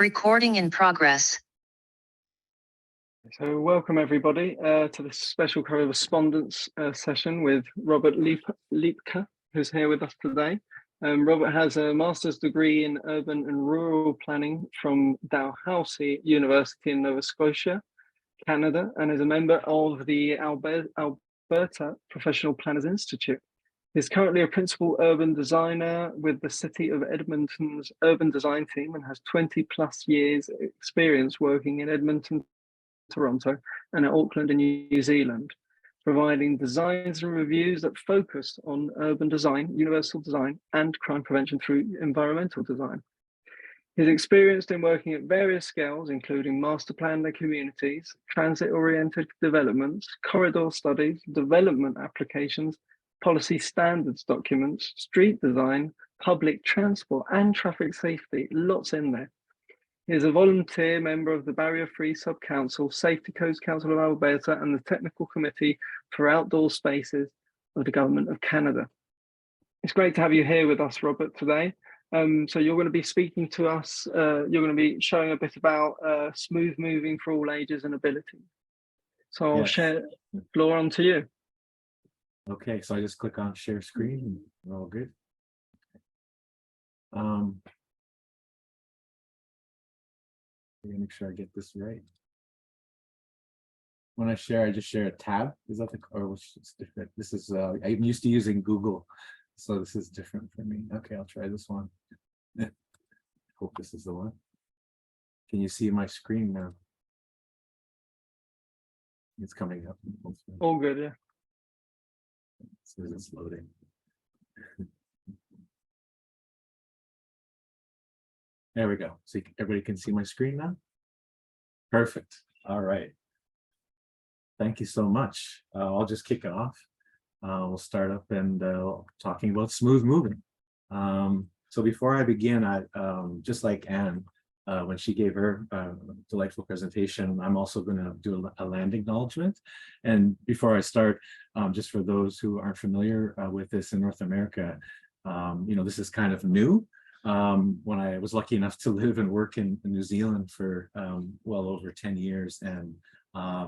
Recording in progress. So welcome everybody to this special Correspondents session with Robert Lipka, who's here with us today. Robert has a master's degree in urban and rural planning from Dalhousie University in Nova Scotia, Canada, and is a member of the Alberta Professional Planners Institute. He's currently a principal urban designer with the City of Edmonton's urban design team and has 20 plus years experience working in Edmonton, Toronto, and at Auckland in New Zealand, providing designs and reviews that focus on urban design, universal design, and crime prevention through environmental design. He's experienced in working at various scales, including master plan communities, transit-oriented developments, corridor studies, development applications, policy standards documents, street design, public transport, and traffic safety. Lots in there. He is a volunteer member of the Barrier-Free Sub-Council, Safety Codes Council of Alberta, and the Technical Committee for Outdoor Spaces of the Government of Canada. It's great to have you here with us, Robert, today. So you're going to be speaking to us, you're going to be showing a bit about smooth moving for all ages and abilities. So I'll share the floor on to you. Okay, so I just click on share screen and we're all good. Make sure I get this right. When I share, I just share a tab. Is that the, or which is different? This is I'm used to using Google, so this is different for me. Okay, I'll try this one. Hope this is the one. Can you see my screen now? It's coming up. All good, yeah. So it's loading. There we go. So everybody can see my screen now. Perfect. All right. Thank you so much. I'll just kick it off. We'll start up and talking about smooth moving. So before I begin, I just like Anne, when she gave her delightful presentation, I'm also going to do a land acknowledgement. And before I start, just for those who aren't familiar with this in North America, you know, this is kind of new. When I was lucky enough to live and work in New Zealand for well over 10 years, and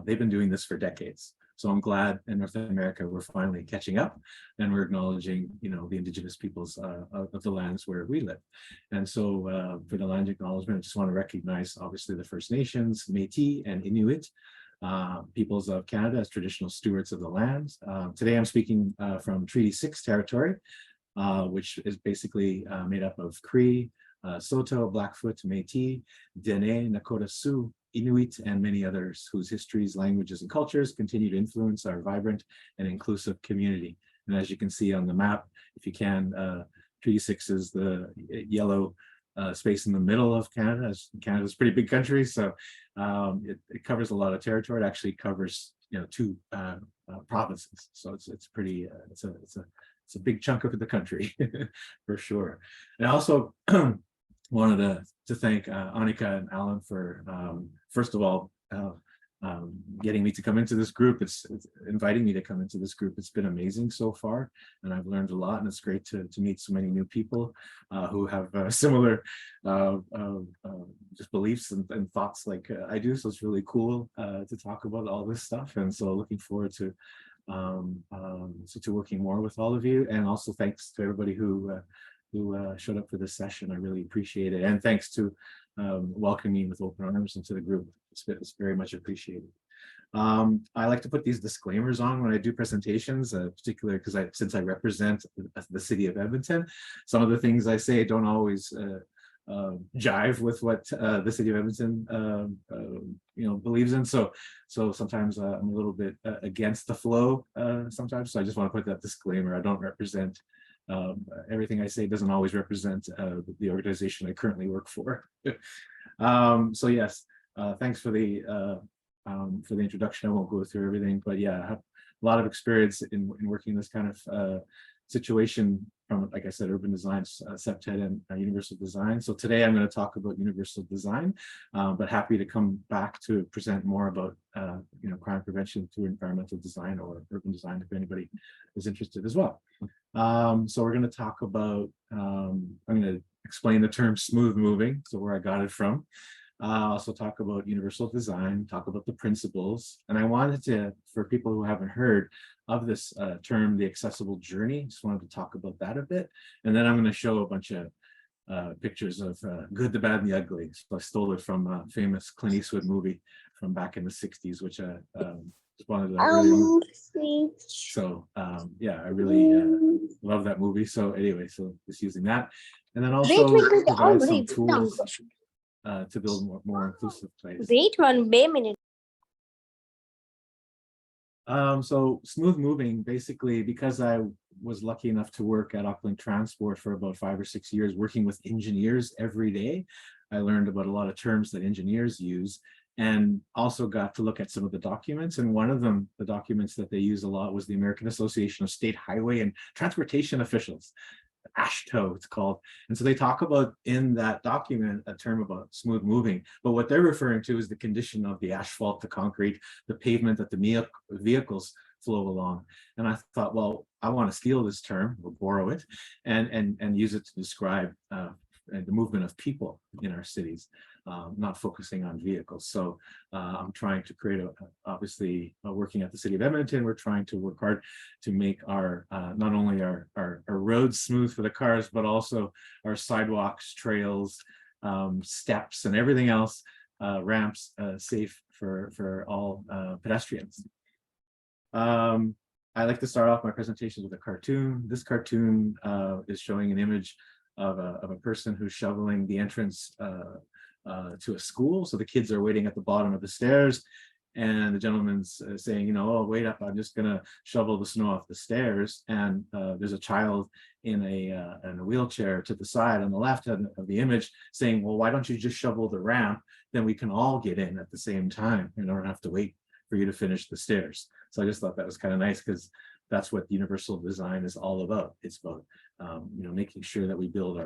they've been doing this for decades. So I'm glad in North America we're finally catching up and we're acknowledging, you know, the Indigenous peoples of the lands where we live. And so for the land acknowledgement, I just want to recognize obviously the First Nations, Métis and Inuit peoples of Canada as traditional stewards of the land. Today I'm speaking from Treaty 6 territory, which is basically made up of Cree, Saulteaux, Blackfoot, Métis, Dene, Nakota Sioux, Inuit, and many others whose histories, languages, and cultures continue to influence our vibrant and inclusive community. And as you can see on the map, if you can, Treaty 6 is the yellow space in the middle of Canada. Canada's a pretty big country, so it covers a lot of territory. It actually covers, you know, 2 provinces. So it's pretty it's a big chunk of the country for sure. And I also wanted to thank Annika and Alan for first of all getting me to come into this group. It's inviting me to come into this group. It's been amazing so far, and I've learned a lot, and it's great to meet so many new people who have similar just beliefs and thoughts like I do. So it's really cool to talk about all this stuff, and so looking forward to working more with all of you. And also thanks to everybody who showed up for this session. I really appreciate it, and thanks to welcoming me with open arms into the group. It's very much appreciated. I like to put these disclaimers on when I do presentations, particularly because since I represent the city of Edmonton, some of the things I say don't always jive with what the city of Edmonton you know, believes in. So sometimes I'm a little bit against the flow sometimes. So I just want to put that disclaimer. I don't represent everything I say doesn't always represent the organization I currently work for. So yes, thanks for the introduction. I won't go through everything, but yeah, I have a lot of experience in working in this kind of situation from, like I said, urban design, CEPTED and universal design. So today I'm going to talk about universal design, but happy to come back to present more about crime prevention through environmental design or urban design if anybody is interested as well. So we're going to talk about, I'm going to explain the term smooth moving, so where I got it from. Also talk about universal design, talk about the principles. And I wanted to, for people who haven't heard of this term, the accessible journey, just wanted to talk about that a bit. And then I'm going to show a bunch of pictures of good, the bad, and the ugly. So I stole it from a famous Clint Eastwood movie from back in the 60s, which I wanted to so yeah, I really love that movie. So anyway, so just using that. And then also provide some tools to build more inclusive places. Wait 1 minute. So smooth moving, basically, because I was lucky enough to work at Auckland Transport for about 5 or 6 years, working with engineers every day. I learned about a lot of terms that engineers use, and also got to look at some of the documents. And one of them, the documents that they use a lot, was the American Association of State Highway and Transportation Officials. AASHTO, it's called. And so they talk about in that document a term about smooth moving, but what they're referring to is the condition of the asphalt, the concrete, the pavement that the vehicles flow along. And I thought, well, I want to steal this term or borrow it and use it to describe the movement of people in our cities, not focusing on vehicles. So I'm trying to create obviously working at the city of Edmonton, we're trying to work hard to make our not only our roads smooth for the cars, but also our sidewalks, trails, steps, and everything else, ramps, safe for all pedestrians. I like to start off my presentations with a cartoon. This cartoon is showing an image of a person who's shoveling the entrance to a school. So the kids are waiting at the bottom of the stairs, and the gentleman's saying, oh, wait up, I'm just gonna shovel the snow off the stairs. And there's a child in a wheelchair to the side on the left of the image saying, well, why don't you just shovel the ramp? Then we can all get in at the same time. You don't have to wait for you to finish the stairs. So I just thought that was kind of nice, because that's what universal design is all about. It's about making sure that we build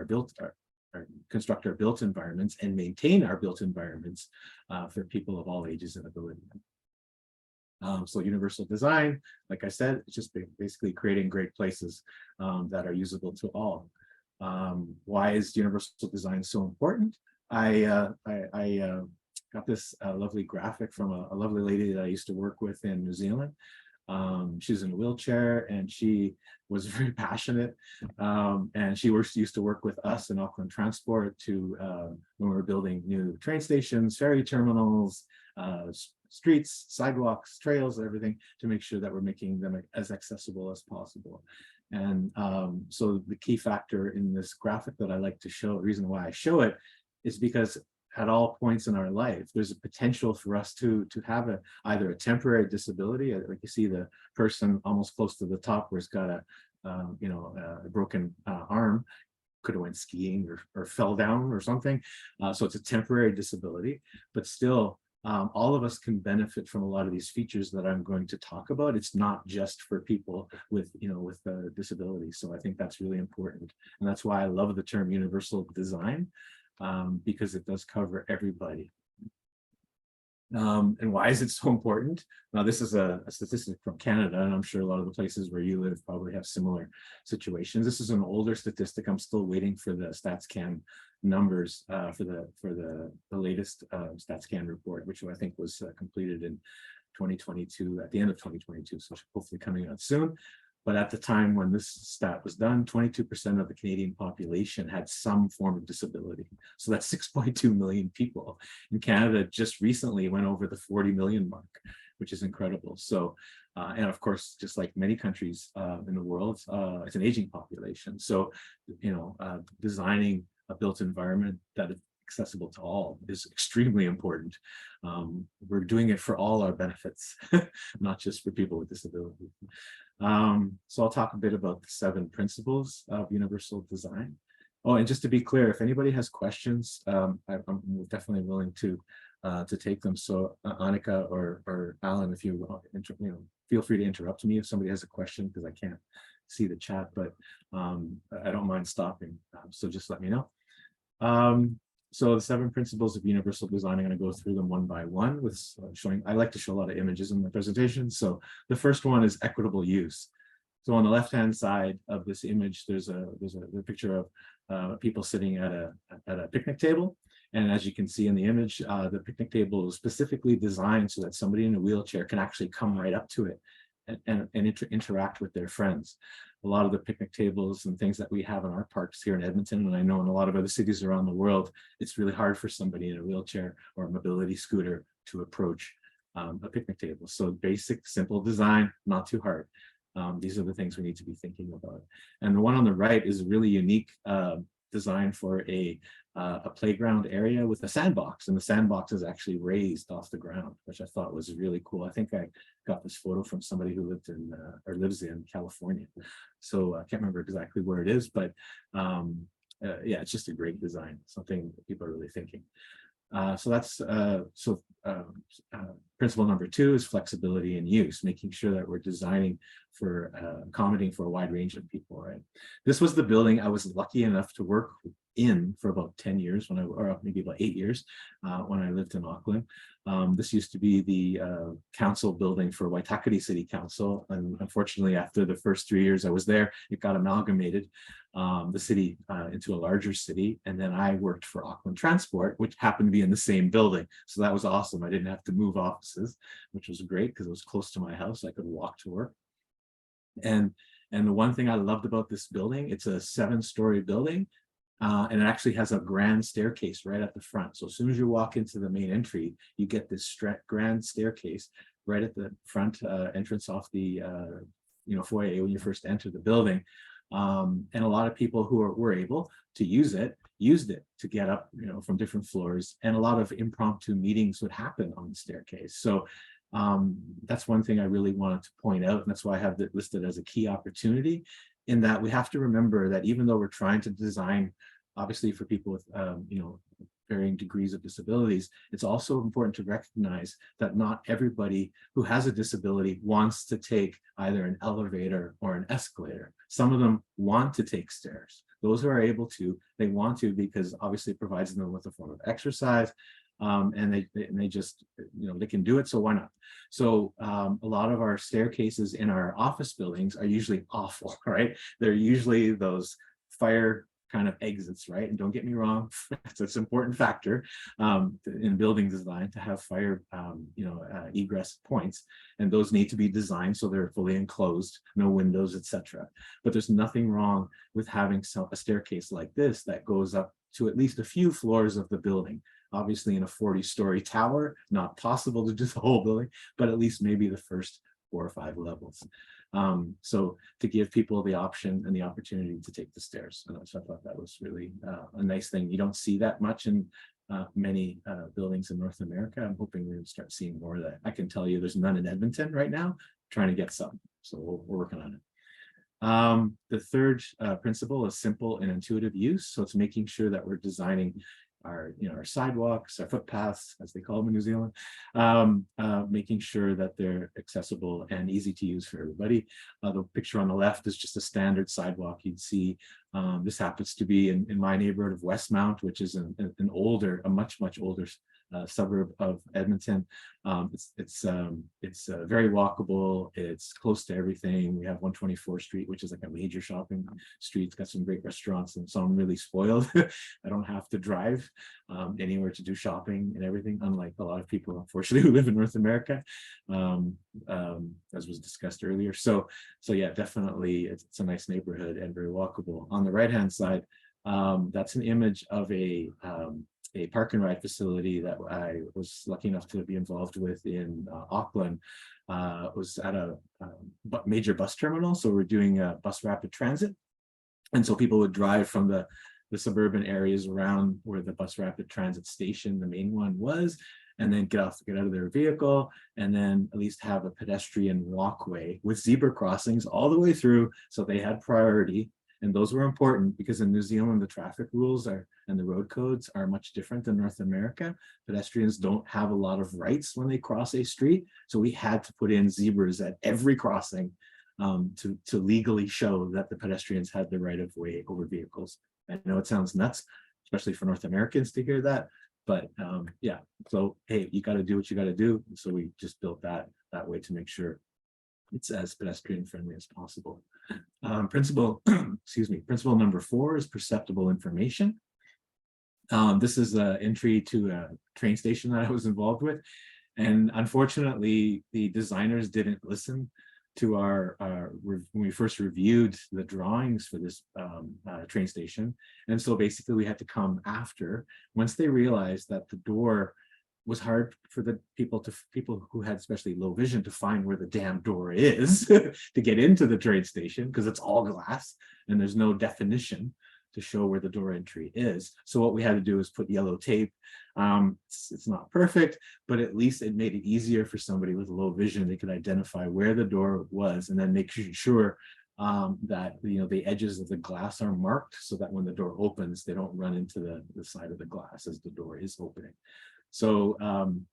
construct our built environments and maintain our built environments for people of all ages and ability. So universal design, like I said, it's just basically creating great places that are usable to all. Why is universal design so important? I got this lovely graphic from a lovely lady that I used to work with in New Zealand. She's in a wheelchair, and she was very passionate, and she used to work with us in Auckland Transport to when we were building new train stations, ferry terminals, streets, sidewalks, trails, everything, to make sure that we're making them as accessible as possible. And so the key factor in this graphic that I like to show, the reason why I show it, is because at all points in our life, there's a potential for us to have either a temporary disability, like you see the person almost close to the top where it's got a broken arm, could have went skiing or fell down or something. So it's a temporary disability, but still all of us can benefit from a lot of these features that I'm going to talk about. It's not just for people with disabilities. So I think that's really important. And that's why I love the term universal design. Because it does cover everybody. And why is it so important? Now, this is a statistic from Canada, and I'm sure a lot of the places where you live probably have similar situations. This is an older statistic. I'm still waiting for the StatsCan numbers for the latest StatsCan report, which I think was completed in 2022, at the end of 2022, so hopefully coming out soon. But at the time when this stat was done, 22% of the Canadian population had some form of disability. So that's 6.2 million people. In Canada, just recently went over the 40 million mark, which is incredible. So, and of course, just like many countries in the world, it's an aging population. So, designing a built environment that is accessible to all is extremely important. We're doing it for all our benefits, not just for people with disabilities. So I'll talk a bit about the 7 principles of universal design. Oh, and just to be clear, if anybody has questions, I'm definitely willing to take them. So Annika or Alan, if you feel free to interrupt me if somebody has a question, because I can't see the chat, but I don't mind stopping. So just let me know. So the 7 principles of universal design, I'm going to go through them one by one with showing. I like to show a lot of images in my presentation. So the first one is equitable use. So on the left-hand side of this image, there's a picture of people sitting at a picnic table. And as you can see in the image, the picnic table is specifically designed so that somebody in a wheelchair can actually come right up to it and interact with their friends. A lot of the picnic tables and things that we have in our parks here in Edmonton, and I know in a lot of other cities around the world, it's really hard for somebody in a wheelchair or a mobility scooter to approach a picnic table. So basic, simple design, not too hard. These are the things we need to be thinking about. And the one on the right is a really unique design for a playground area with a sandbox, and the sandbox is actually raised off the ground, which I thought was really cool. I think I got this photo from somebody who lived in or lives in California, so I can't remember exactly where it is, but yeah, it's just a great design, something that people are really thinking. So that's principle number 2 is flexibility in use, making sure that we're designing for accommodating for a wide range of people, right? This was the building I was lucky enough to work in for about 10 years when or maybe about 8 years when I lived in Auckland. This used to be the council building for Waitakere City Council, and unfortunately after the first 3 years I was there, it got amalgamated, the city into a larger city, and then I worked for Auckland Transport, which happened to be in the same building. So that was awesome. I didn't have to move offices, which was great because it was close to my house. I could walk to work. And the one thing I loved about this building, it's a 7-story building, and it actually has a grand staircase right at the front. So as soon as you walk into the main entry, you get this grand staircase right at the front entrance off the foyer when you first enter the building. And a lot of people who were able to used it to get up, from different floors, and a lot of impromptu meetings would happen on the staircase. So that's one thing I really wanted to point out, and that's why I have it listed as a key opportunity, in that we have to remember that even though we're trying to design, obviously for people with, varying degrees of disabilities, it's also important to recognize that not everybody who has a disability wants to take either an elevator or an escalator. Some of them want to take stairs. Those who are able to, they want to, because obviously it provides them with a form of exercise, and they just, they can do it, so why not? So a lot of our staircases in our office buildings are usually awful, right? They're usually those fire kind of exits, right? And don't get me wrong, it's an important factor in building design to have fire, egress points, and those need to be designed so they're fully enclosed, no windows, etc. But there's nothing wrong with having a staircase like this that goes up to at least a few floors of the building. Obviously, in a 40-story tower, not possible to do the whole building, but at least maybe the first 4 or 5 levels. So to give people the option and the opportunity to take the stairs. And so I thought that was really a nice thing. You don't see that much in many buildings in North America. I'm hoping we're going to start seeing more of that. I can tell you there's none in Edmonton right now, trying to get some. So we're working on it. The third principle is simple and intuitive use. So it's making sure that we're designing our sidewalks, our footpaths, as they call them in New Zealand, making sure that they're accessible and easy to use for everybody. The picture on the left is just a standard sidewalk you'd see. This happens to be in my neighborhood of Westmount, which is a much older suburb of Edmonton. It's very walkable. It's close to everything. We have 124th Street, which is like a major shopping street. It's got some great restaurants, and so I'm really spoiled. I don't have to drive anywhere to do shopping and everything, unlike a lot of people, unfortunately, who live in North America, as was discussed earlier. So yeah, definitely, it's a nice neighborhood and very walkable. On the right-hand side, that's an image of a park and ride facility that I was lucky enough to be involved with in Auckland. It was at a major bus terminal, so we're doing bus rapid transit, and so people would drive from the suburban areas around where the bus rapid transit station, the main one, was, and then get out of their vehicle, and then at least have a pedestrian walkway with zebra crossings all the way through, so they had priority. And those were important because in New Zealand, the traffic rules and the road codes are much different than North America. Pedestrians don't have a lot of rights when they cross a street. So we had to put in zebras at every crossing to legally show that the pedestrians had the right of way over vehicles. I know it sounds nuts, especially for North Americans to hear that, but yeah, so hey, you got to do what you got to do. So we just built that way to make sure it's as pedestrian friendly as possible. Principle, excuse me, principle number 4 is perceptible information. This is an entry to a train station that I was involved with. And unfortunately, the designers didn't listen to when we first reviewed the drawings for this train station. And so basically we had to come after, once they realized that the door was hard for the people who had especially low vision to find where the damn door is to get into the train station, because it's all glass and there's no definition to show where the door entry is. So what we had to do is put yellow tape. It's not perfect, but at least it made it easier for somebody with low vision. They could identify where the door was and then make sure that the edges of the glass are marked so that when the door opens, they don't run into the side of the glass as the door is opening. So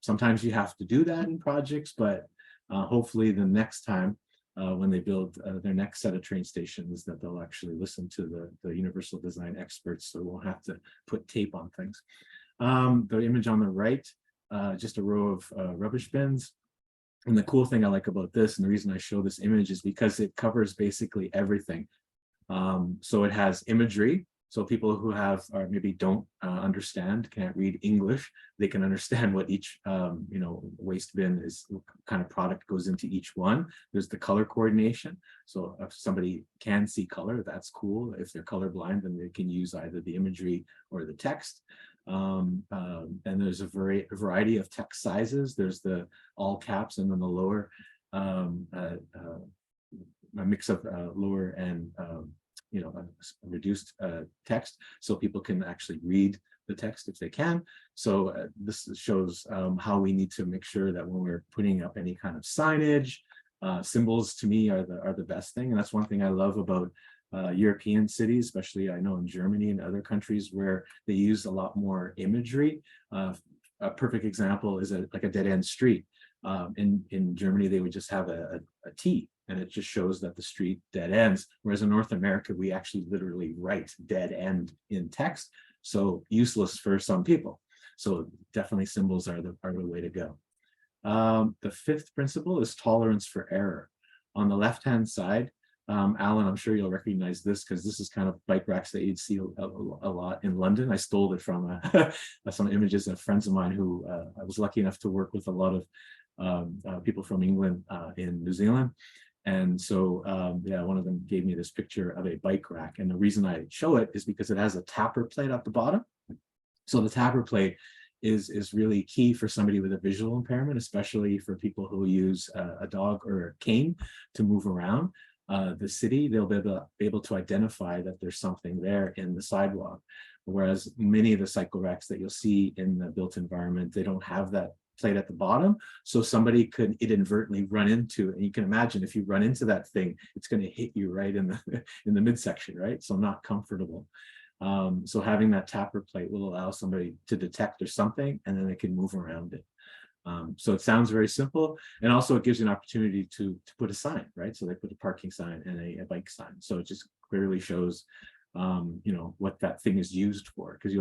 sometimes you have to do that in projects, but hopefully the next time when they build their next set of train stations, that they'll actually listen to the universal design experts, so we won't have to put tape on things. The image on the right, just a row of rubbish bins. And the cool thing I like about this, and the reason I show this image, is because it covers basically everything. So it has imagery. So people who or maybe don't understand, can't read English, they can understand what each waste bin is, what kind of product goes into each one. There's the color coordination. So if somebody can see color, that's cool. If they're colorblind, then they can use either the imagery or the text. And there's a variety of text sizes. There's the all caps, and then the lower, a mix of lower and reduced text, so people can actually read the text if they can. So this shows how we need to make sure that when we're putting up any kind of signage, symbols to me are the best thing. And that's one thing I love about European cities, especially I know in Germany and other countries where they use a lot more imagery. A perfect example is like a dead end street. In Germany, they would just have a T, and it just shows that the street dead ends. Whereas in North America, we actually literally write dead end in text. So useless for some people. So definitely symbols are the way to go. The 5th principle is tolerance for error. On the left-hand side, Alan, I'm sure you'll recognize this because this is kind of bike racks that you'd see a lot in London. I stole it from some images of friends of mine who I was lucky enough to work with a lot of people from England in New Zealand. And so, yeah, one of them gave me this picture of a bike rack. And the reason I show it is because it has a tapper plate at the bottom. So the tapper plate is really key for somebody with a visual impairment, especially for people who use a dog or a cane to move around the city. They'll be able to identify that there's something there in the sidewalk. Whereas many of the cycle racks that you'll see in the built environment, they don't have that plate at the bottom, so somebody could inadvertently run into it. And you can imagine if you run into that thing, it's going to hit you right in the midsection, right? So not comfortable. So having that tapper plate will allow somebody to detect there's something, and then they can move around it. So it sounds very simple, and also it gives you an opportunity to put a sign, right? So they put a parking sign and a bike sign, so it just clearly shows what that thing is used for. Because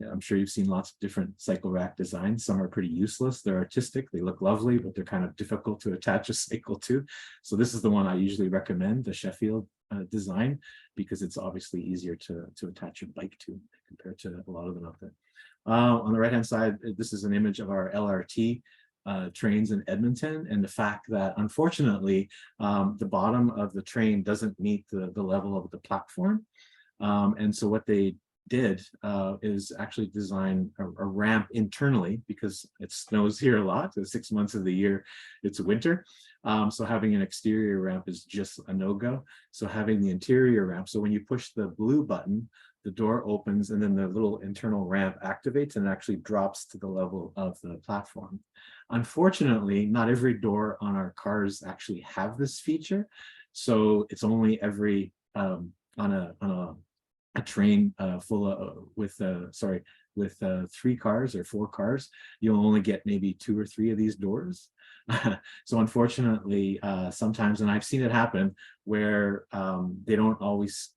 I'm sure you've seen lots of different cycle rack designs. Some are pretty useless. They're artistic, they look lovely, but they're kind of difficult to attach a cycle to. So this is the one I usually recommend, the Sheffield design, because it's obviously easier to attach your bike to compared to a lot of them out there. On the right hand side, this is an image of our LRT trains in Edmonton, and the fact that unfortunately the bottom of the train doesn't meet the level of the platform. And so what they did is actually design a ramp internally, because it snows here a lot. 6 months of the year it's winter. So having an exterior ramp is just a no-go. So having the interior ramp, so when you push the blue button, the door opens and then the little internal ramp activates and actually drops to the level of the platform. Unfortunately, not every door on our cars actually have this feature. So it's only every on a train full of with 3 cars or 4 cars, you'll only get maybe 2 or 3 of these doors. So unfortunately, sometimes, and I've seen it happen, where they don't always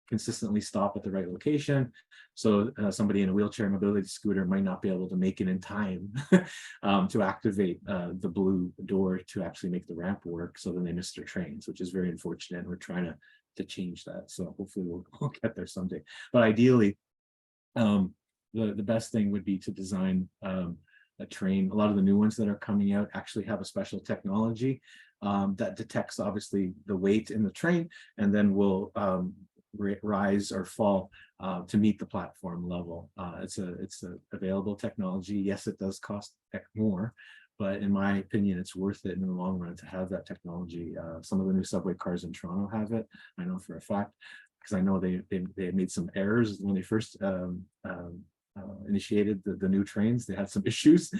consistently stop at the right location. So somebody in a wheelchair mobility scooter might not be able to make it in time to activate the blue door to actually make the ramp work. So then they miss their trains, which is very unfortunate. We're trying to change that. So hopefully we'll get there someday. But ideally, the best thing would be to design a train. A lot of the new ones that are coming out actually have a special technology that detects obviously the weight in the train, and then will rise or fall to meet the platform level. It's a available technology. Yes, it does cost more, but in my opinion, it's worth it in the long run to have that technology. Some of the new subway cars in Toronto have it. I know for a fact, because I know they made some errors when they first initiated the new trains. They had some issues.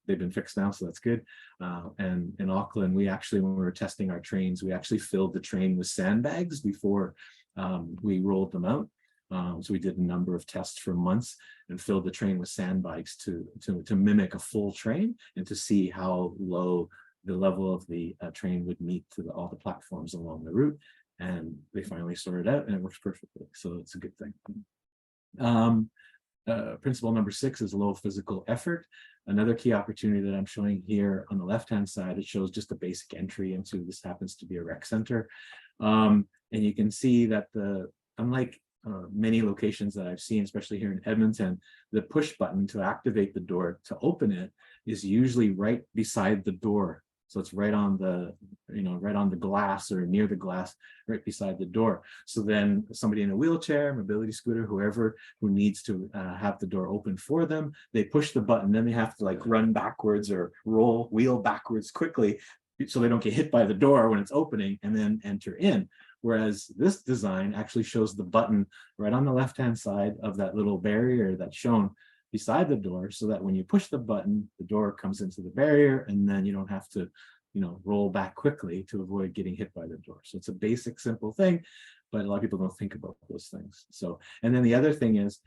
They've been fixed now, so that's good. And in Auckland, we actually, when we were testing our trains, we actually filled the train with sandbags before we rolled them out. So we did a number of tests for months and filled the train with sandbags to mimic a full train and to see how low the level of the train would meet to all the platforms along the route. And they finally sorted it out, and it works perfectly. So it's a good thing. Principle number 6 is low physical effort. Another key opportunity that I'm showing here on the left-hand side, it shows just a basic entry into, this happens to be a rec center. And you can see that unlike many locations that I've seen, especially here in Edmonton, the push button to activate the door to open it is usually right beside the door. So it's right on the, right on the glass or near the glass, right beside the door. So then somebody in a wheelchair, mobility scooter, whoever who needs to have the door open for them, they push the button, then they have to like run backwards or wheel backwards quickly so they don't get hit by the door when it's opening, and then enter in. Whereas this design actually shows the button right on the left-hand side of that little barrier that's shown beside the door, so that when you push the button, the door comes into the barrier, and then you don't have to, roll back quickly to avoid getting hit by the door. So it's a basic, simple thing, but a lot of people don't think about those things. So, and then the other thing is,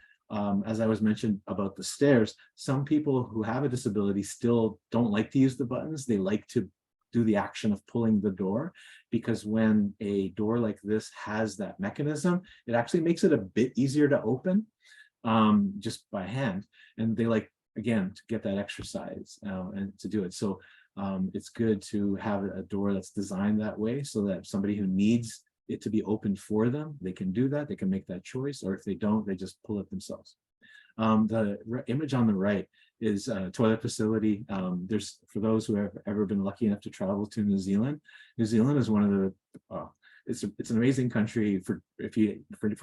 as I was mentioned about the stairs, some people who have a disability still don't like to use the buttons. They like to do the action of pulling the door, because when a door like this has that mechanism, it actually makes it a bit easier to open just by hand. And they like, again, to get that exercise and to do it. So it's good to have a door that's designed that way, so that somebody who needs it to be opened for them, they can do that, they can make that choice, or if they don't, they just pull it themselves. The image on the right is a toilet facility. There's, for those who have ever been lucky enough to travel to New Zealand, New Zealand is one of the, it's an amazing country for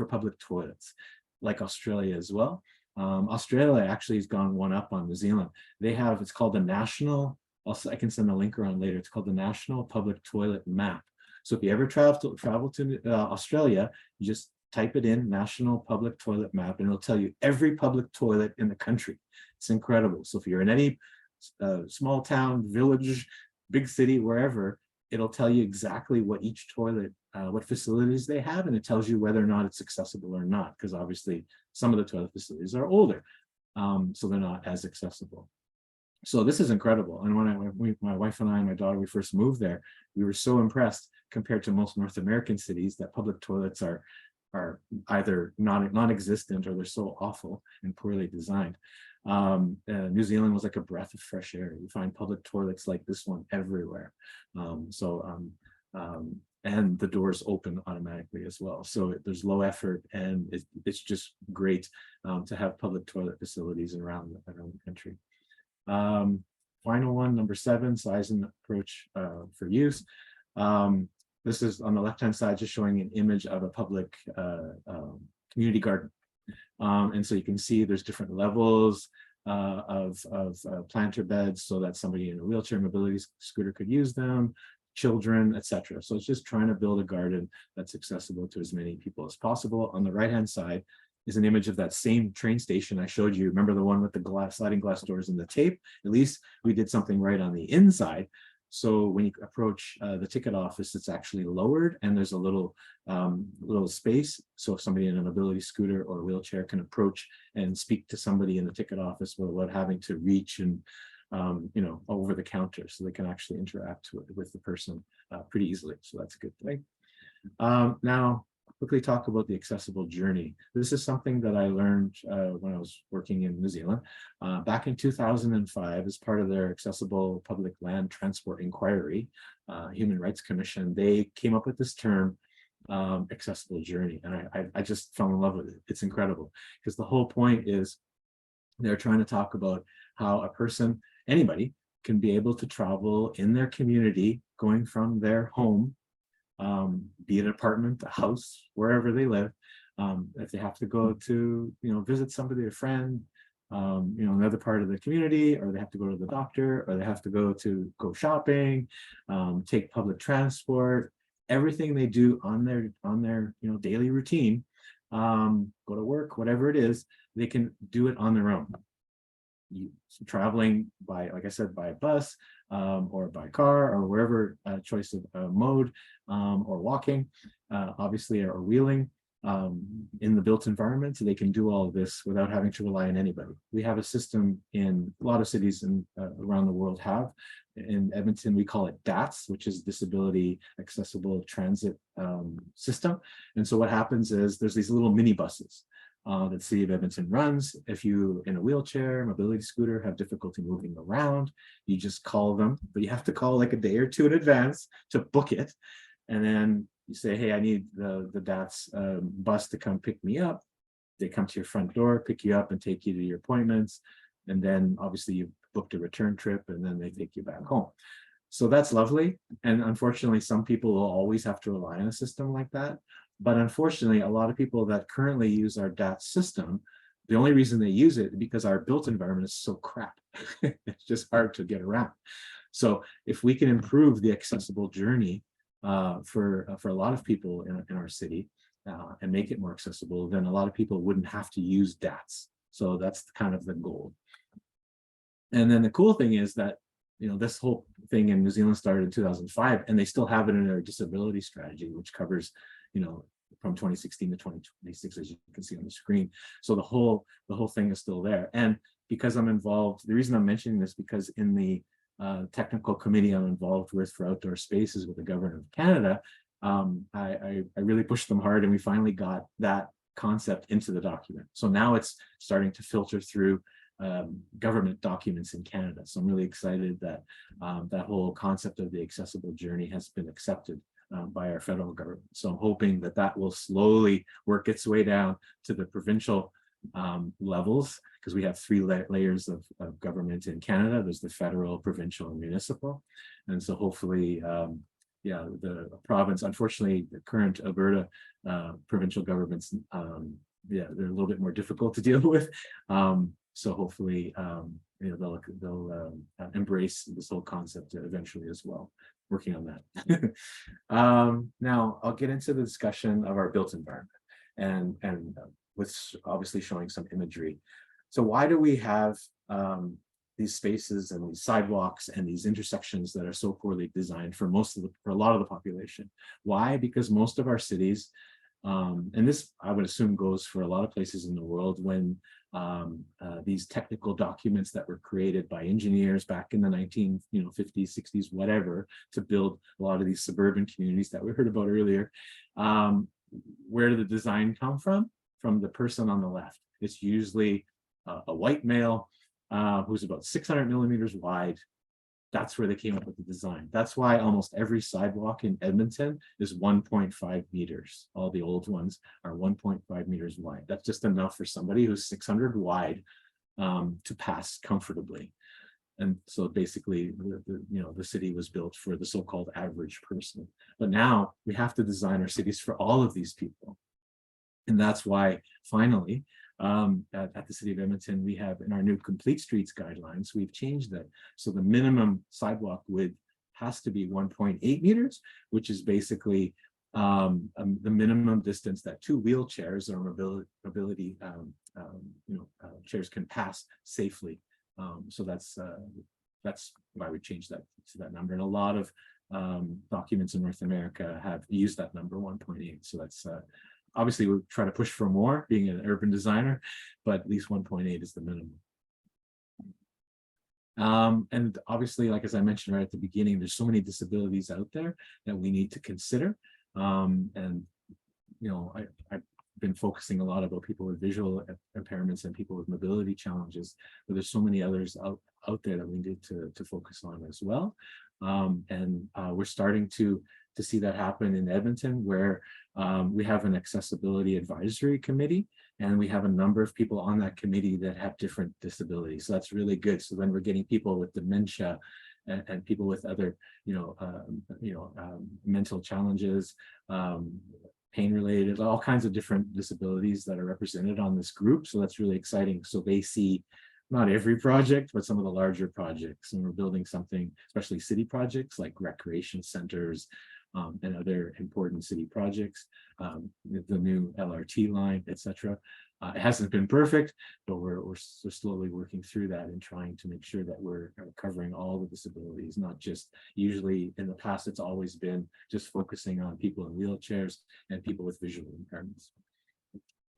public toilets, like Australia as well. Australia actually has gone one up on New Zealand. They have, it's called the National, I can send a link around later, it's called the National Public Toilet Map. So if you ever travel to Australia, you just type it in, National Public Toilet Map, and it'll tell you every public toilet in the country. It's incredible. So if you're in any small town, village, big city, wherever, it'll tell you exactly what each toilet, what facilities they have, and it tells you whether or not it's accessible or not, because obviously some of the toilet facilities are older, so they're not as accessible. So this is incredible. And when my wife and I and my daughter, we first moved there, we were so impressed compared to most North American cities that public toilets are either non-existent, or they're so awful and poorly designed. New Zealand was like a breath of fresh air. You find public toilets like this one everywhere. And the doors open automatically as well. So there's low effort, and it's just great to have public toilet facilities around the country. Final one, number 7, size and approach for use. This is on the left-hand side, just showing an image of a public community garden. And so you can see there's different levels of planter beds, so that somebody in a wheelchair mobility scooter could use them, children, etc. So it's just trying to build a garden that's accessible to as many people as possible. On the right-hand side is an image of that same train station I showed you. Remember the one with the sliding glass doors and the tape? At least we did something right on the inside. So when you approach the ticket office, it's actually lowered, and there's a little space. So if somebody in a mobility scooter or wheelchair can approach and speak to somebody in the ticket office without having to reach and over the counter, so they can actually interact with the person pretty easily. So that's a good thing. Now, quickly talk about the accessible journey. This is something that I learned when I was working in New Zealand back in 2005 as part of their Accessible Public Land Transport Inquiry, Human Rights Commission. They came up with this term, accessible journey, and I just fell in love with it. It's incredible because the whole point is they're trying to talk about how a person, anybody, can be able to travel in their community, going from their home, be it an apartment, a house, wherever they live. If they have to go to, visit somebody, a friend, another part of the community, or they have to go to the doctor, or they have to go shopping, take public transport, everything they do on their daily routine, go to work, whatever it is, they can do it on their own. Traveling by, like I said, by bus or by car or wherever choice of mode, or walking, obviously, or wheeling in the built environment, so they can do all of this without having to rely on anybody. We have a system in a lot of cities around the world have. In Edmonton, we call it DATS, which is Disability Accessible Transit System. And so what happens is there's these little mini buses that the City of Edmonton runs. If you, in a wheelchair, mobility scooter, have difficulty moving around, you just call them, but you have to call like a day or two in advance to book it. And then you say, hey, I need the DATS bus to come pick me up. They come to your front door, pick you up and take you to your appointments. And then obviously you've booked a return trip, and then they take you back home. So that's lovely. And unfortunately, some people will always have to rely on a system like that. But unfortunately, a lot of people that currently use our DATS system, the only reason they use it is because our built environment is so crap. It's just hard to get around. So if we can improve the accessible journey for a lot of people in our city and make it more accessible, then a lot of people wouldn't have to use DATS. So that's kind of the goal. And then the cool thing is that this whole thing in New Zealand started in 2005, and they still have it in their disability strategy, which covers from 2016 to 2026, as you can see on the screen. So the whole thing is still there. And because I'm involved, the reason I'm mentioning this, because in the technical committee I'm involved with for outdoor spaces with the Government of Canada, I really pushed them hard, and we finally got that concept into the document. So now it's starting to filter through government documents in Canada. So I'm really excited that that whole concept of the accessible journey has been accepted by our federal government. So I'm hoping that will slowly work its way down to the provincial levels, because we have three layers of government in Canada. There's the federal, provincial, and municipal. And so hopefully, the province, unfortunately, the current Alberta provincial governments, they're a little bit more difficult to deal with. So hopefully, they'll embrace this whole concept eventually as well. Working on that. Now I'll get into the discussion of our built environment, and with obviously showing some imagery. So why do we have these spaces and these sidewalks and these intersections that are so poorly designed for a lot of the population? Why? Because most of our cities, and this I would assume goes for a lot of places in the world, when these technical documents that were created by engineers back in the 1950s, 60s, whatever, to build a lot of these suburban communities that we heard about earlier, where did the design come from? From the person on the left. It's usually a white male who's about 600 millimeters wide. That's where they came up with the design. That's why almost every sidewalk in Edmonton is 1.5 meters. All the old ones are 1.5 meters wide. That's just enough for somebody who's 600 wide to pass comfortably. And so basically, the city was built for the so-called average person. But now we have to design our cities for all of these people. And that's why, finally, at the City of Edmonton, we have, in our new Complete Streets guidelines, we've changed that. So the minimum sidewalk width has to be 1.8 meters, which is basically the minimum distance that two wheelchairs or mobility chairs can pass safely. So that's that's why we changed that to that number. And a lot of documents in North America have used that number 1.8. So that's obviously we try to push for more, being an urban designer, but at least 1.8 is the minimum. And obviously, like as I mentioned right at the beginning, there's so many disabilities out there that we need to consider. And you know, I've been focusing a lot about people with visual impairments and people with mobility challenges, but there's so many others out there that we need to focus on as well. And we're starting to see that happen in Edmonton, where we have an accessibility advisory committee, and we have a number of people on that committee that have different disabilities. So that's really good. So then we're getting people with dementia and people with other, mental challenges, pain related, all kinds of different disabilities that are represented on this group. So that's really exciting. So they see not every project, but some of the larger projects. And we're building something, especially city projects like recreation centers and other important city projects, the new LRT line, etc. It hasn't been perfect, but we're slowly working through that and trying to make sure that we're covering all the disabilities, not just, usually in the past, it's always been just focusing on people in wheelchairs and people with visual impairments.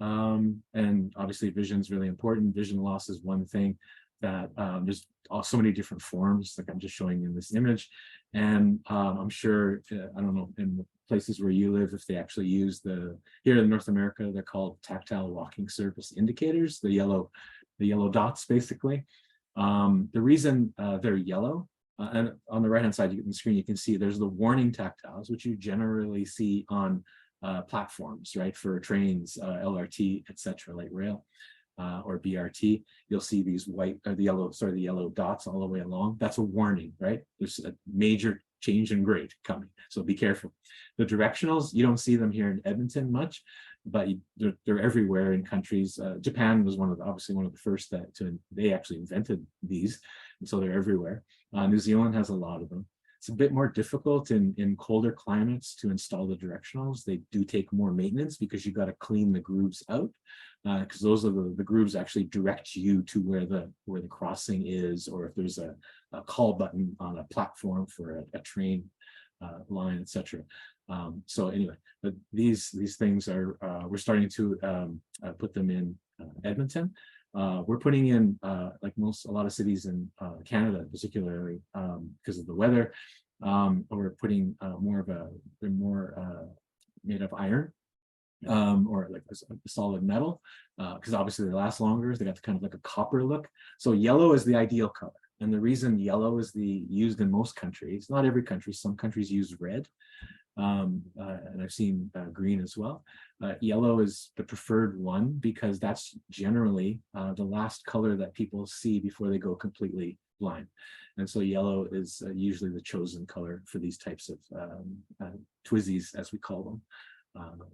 And obviously vision is really important. Vision loss is one thing that there's so many different forms, like I'm just showing you in this image. And I'm sure, I don't know, in the places where you live, if they actually use here in North America, they're called tactile walking surface indicators, the yellow dots, basically. The reason they're yellow, and on the right-hand side of the screen, you can see there's the warning tactiles, which you generally see on platforms, right, for trains, LRT, etc., light rail, or BRT. You'll see these the yellow dots all the way along. That's a warning, right? There's a major change in grade coming, so be careful. The directionals, you don't see them here in Edmonton much, but they're everywhere in countries. Japan was obviously one of the first they actually invented these, and so they're everywhere. New Zealand has a lot of them. It's a bit more difficult in colder climates to install the directionals. They do take more maintenance because you've got to clean the grooves out, because those are the grooves actually direct you to where the crossing is, or if there's a call button on a platform for a train line, etc. So anyway, but these things are we're starting to put them in Edmonton. We're putting in, like a lot of cities in Canada, particularly because of the weather, we're putting they're more made of iron, or like a solid metal, because obviously they last longer. They got kind of like a copper look. So yellow is the ideal color. And the reason yellow is used in most countries, not every country, some countries use red. And I've seen green as well. Yellow is the preferred one because that's generally the last color that people see before they go completely blind. And so yellow is usually the chosen color for these types of twizzies, as we call them.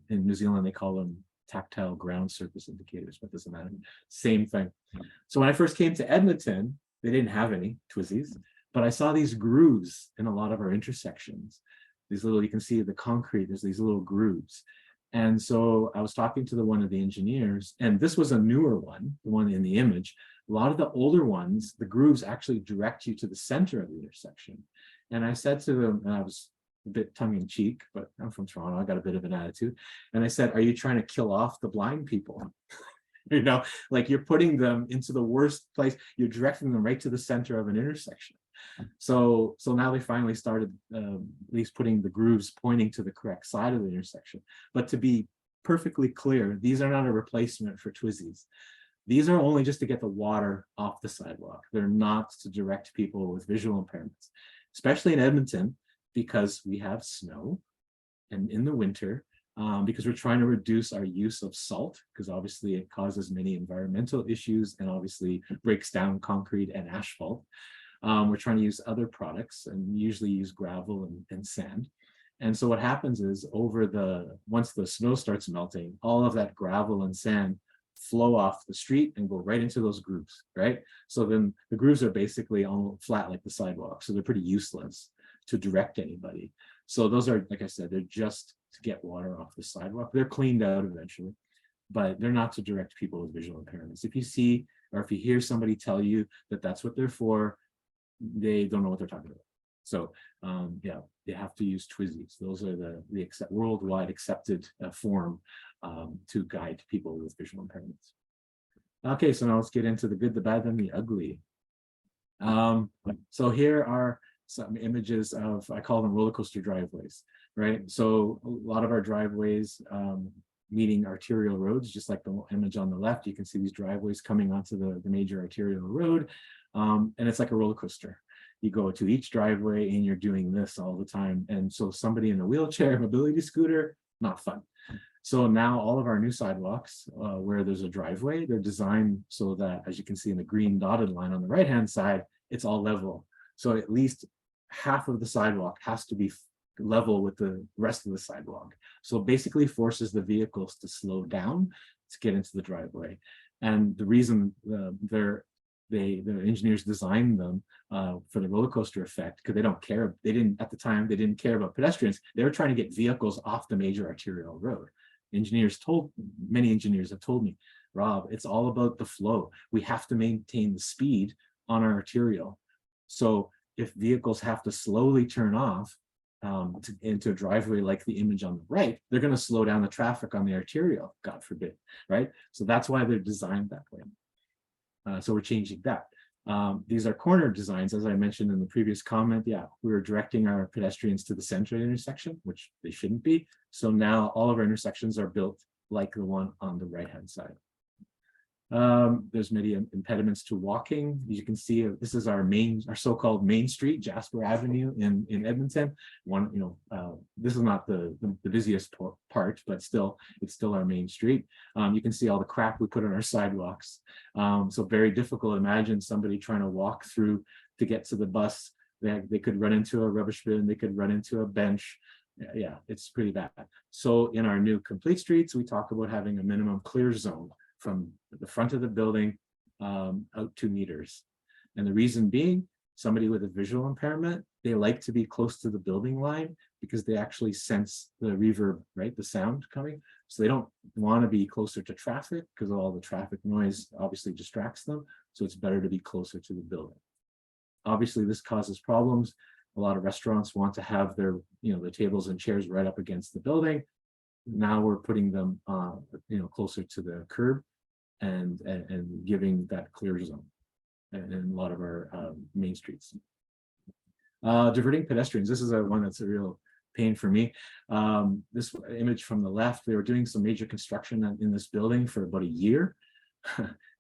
In New Zealand, they call them tactile ground surface indicators, but doesn't matter. Same thing. So when I first came to Edmonton, they didn't have any twizzies, but I saw these grooves in a lot of our intersections. These little, you can see the concrete, there's these little grooves. And so I was talking to one of the engineers, and this was a newer one, the one in the image. A lot of the older ones, the grooves actually direct you to the center of the intersection. And I said to them, and I was a bit tongue-in-cheek, but I'm from Toronto, I got a bit of an attitude. And I said, are you trying to kill off the blind people? You know, like you're putting them into the worst place, you're directing them right to the center of an intersection. So now they finally started at least putting the grooves pointing to the correct side of the intersection. But to be perfectly clear, these are not a replacement for twizzies. These are only just to get the water off the sidewalk. They're not to direct people with visual impairments, especially in Edmonton, because we have snow, and in the winter, because we're trying to reduce our use of salt, because obviously it causes many environmental issues and obviously breaks down concrete and asphalt. We're trying to use other products and usually use gravel and sand. And so what happens is once the snow starts melting, all of that gravel and sand flow off the street and go right into those grooves, right? So then the grooves are basically all flat like the sidewalk. So they're pretty useless to direct anybody. So those are, like I said, they're just to get water off the sidewalk. They're cleaned out eventually, but they're not to direct people with visual impairments. If you see, or if you hear somebody tell you that that's what they're for, they don't know what they're talking about. So yeah, they have to use Twizzys. Those are the worldwide accepted form to guide people with visual impairments. Okay, so now let's get into the good, the bad, and the ugly. So here are some images of, I call them roller coaster driveways, right? So a lot of our driveways meeting arterial roads, just like the image on the left, you can see these driveways coming onto the major arterial road. And it's like a roller coaster. You go to each driveway and you're doing this all the time. And so somebody in a wheelchair, mobility scooter, not fun. So now all of our new sidewalks where there's a driveway, they're designed so that, as you can see in the green dotted line on the right-hand side, it's all level. So at least half of the sidewalk has to be level with the rest of the sidewalk. So basically forces the vehicles to slow down to get into the driveway. And the reason the engineers designed them for the roller coaster effect, because they don't care, at the time, they didn't care about pedestrians. They were trying to get vehicles off the major arterial road. Many engineers have told me, Rob, it's all about the flow. We have to maintain the speed on our arterial. So if vehicles have to slowly turn off into a driveway like the image on the right, they're going to slow down the traffic on the arterial, God forbid, right? So that's why they're designed that way. So we're changing that. These are corner designs, as I mentioned in the previous comment. Yeah, we were directing our pedestrians to the center of the intersection, which they shouldn't be. So now all of our intersections are built like the one on the right-hand side. There's many impediments to walking. You can see this is our so-called main street, Jasper Avenue in Edmonton. This is not the busiest part, but still, it's still our main street. You can see all the crap we put on our sidewalks. So very difficult. Imagine somebody trying to walk through to get to the bus. They could run into a rubbish bin. They could run into a bench. Yeah, it's pretty bad. So in our new complete streets, we talk about having a minimum clear zone from the front of the building out 2 meters. And the reason being, somebody with a visual impairment, they like to be close to the building line because they actually sense the reverb, right? The sound coming. So they don't want to be closer to traffic because all the traffic noise obviously distracts them. So it's better to be closer to the building. Obviously, this causes problems. A lot of restaurants want to have their, the tables and chairs right up against the building. Now we're putting them, closer to the curb and giving that clear zone in a lot of our main streets. Diverting pedestrians. This is one that's a real pain for me. This image from the left, they were doing some major construction in this building for about a year,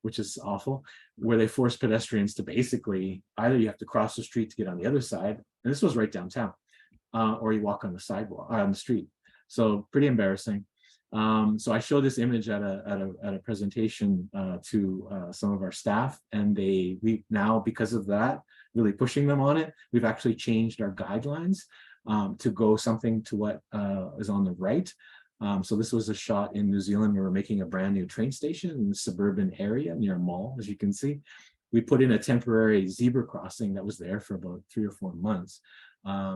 which is awful, where they forced pedestrians to basically, either you have to cross the street to get on the other side, and this was right downtown, or you walk on the sidewalk, on the street. So pretty embarrassing. So I showed this image at a presentation to some of our staff, and we now, because of that, really pushing them on it, we've actually changed our guidelines to go something to what is on the right. So this was a shot in New Zealand where we're making a brand new train station in the suburban area near a mall, as you can see. We put in a temporary zebra crossing that was there for about 3 or 4 months.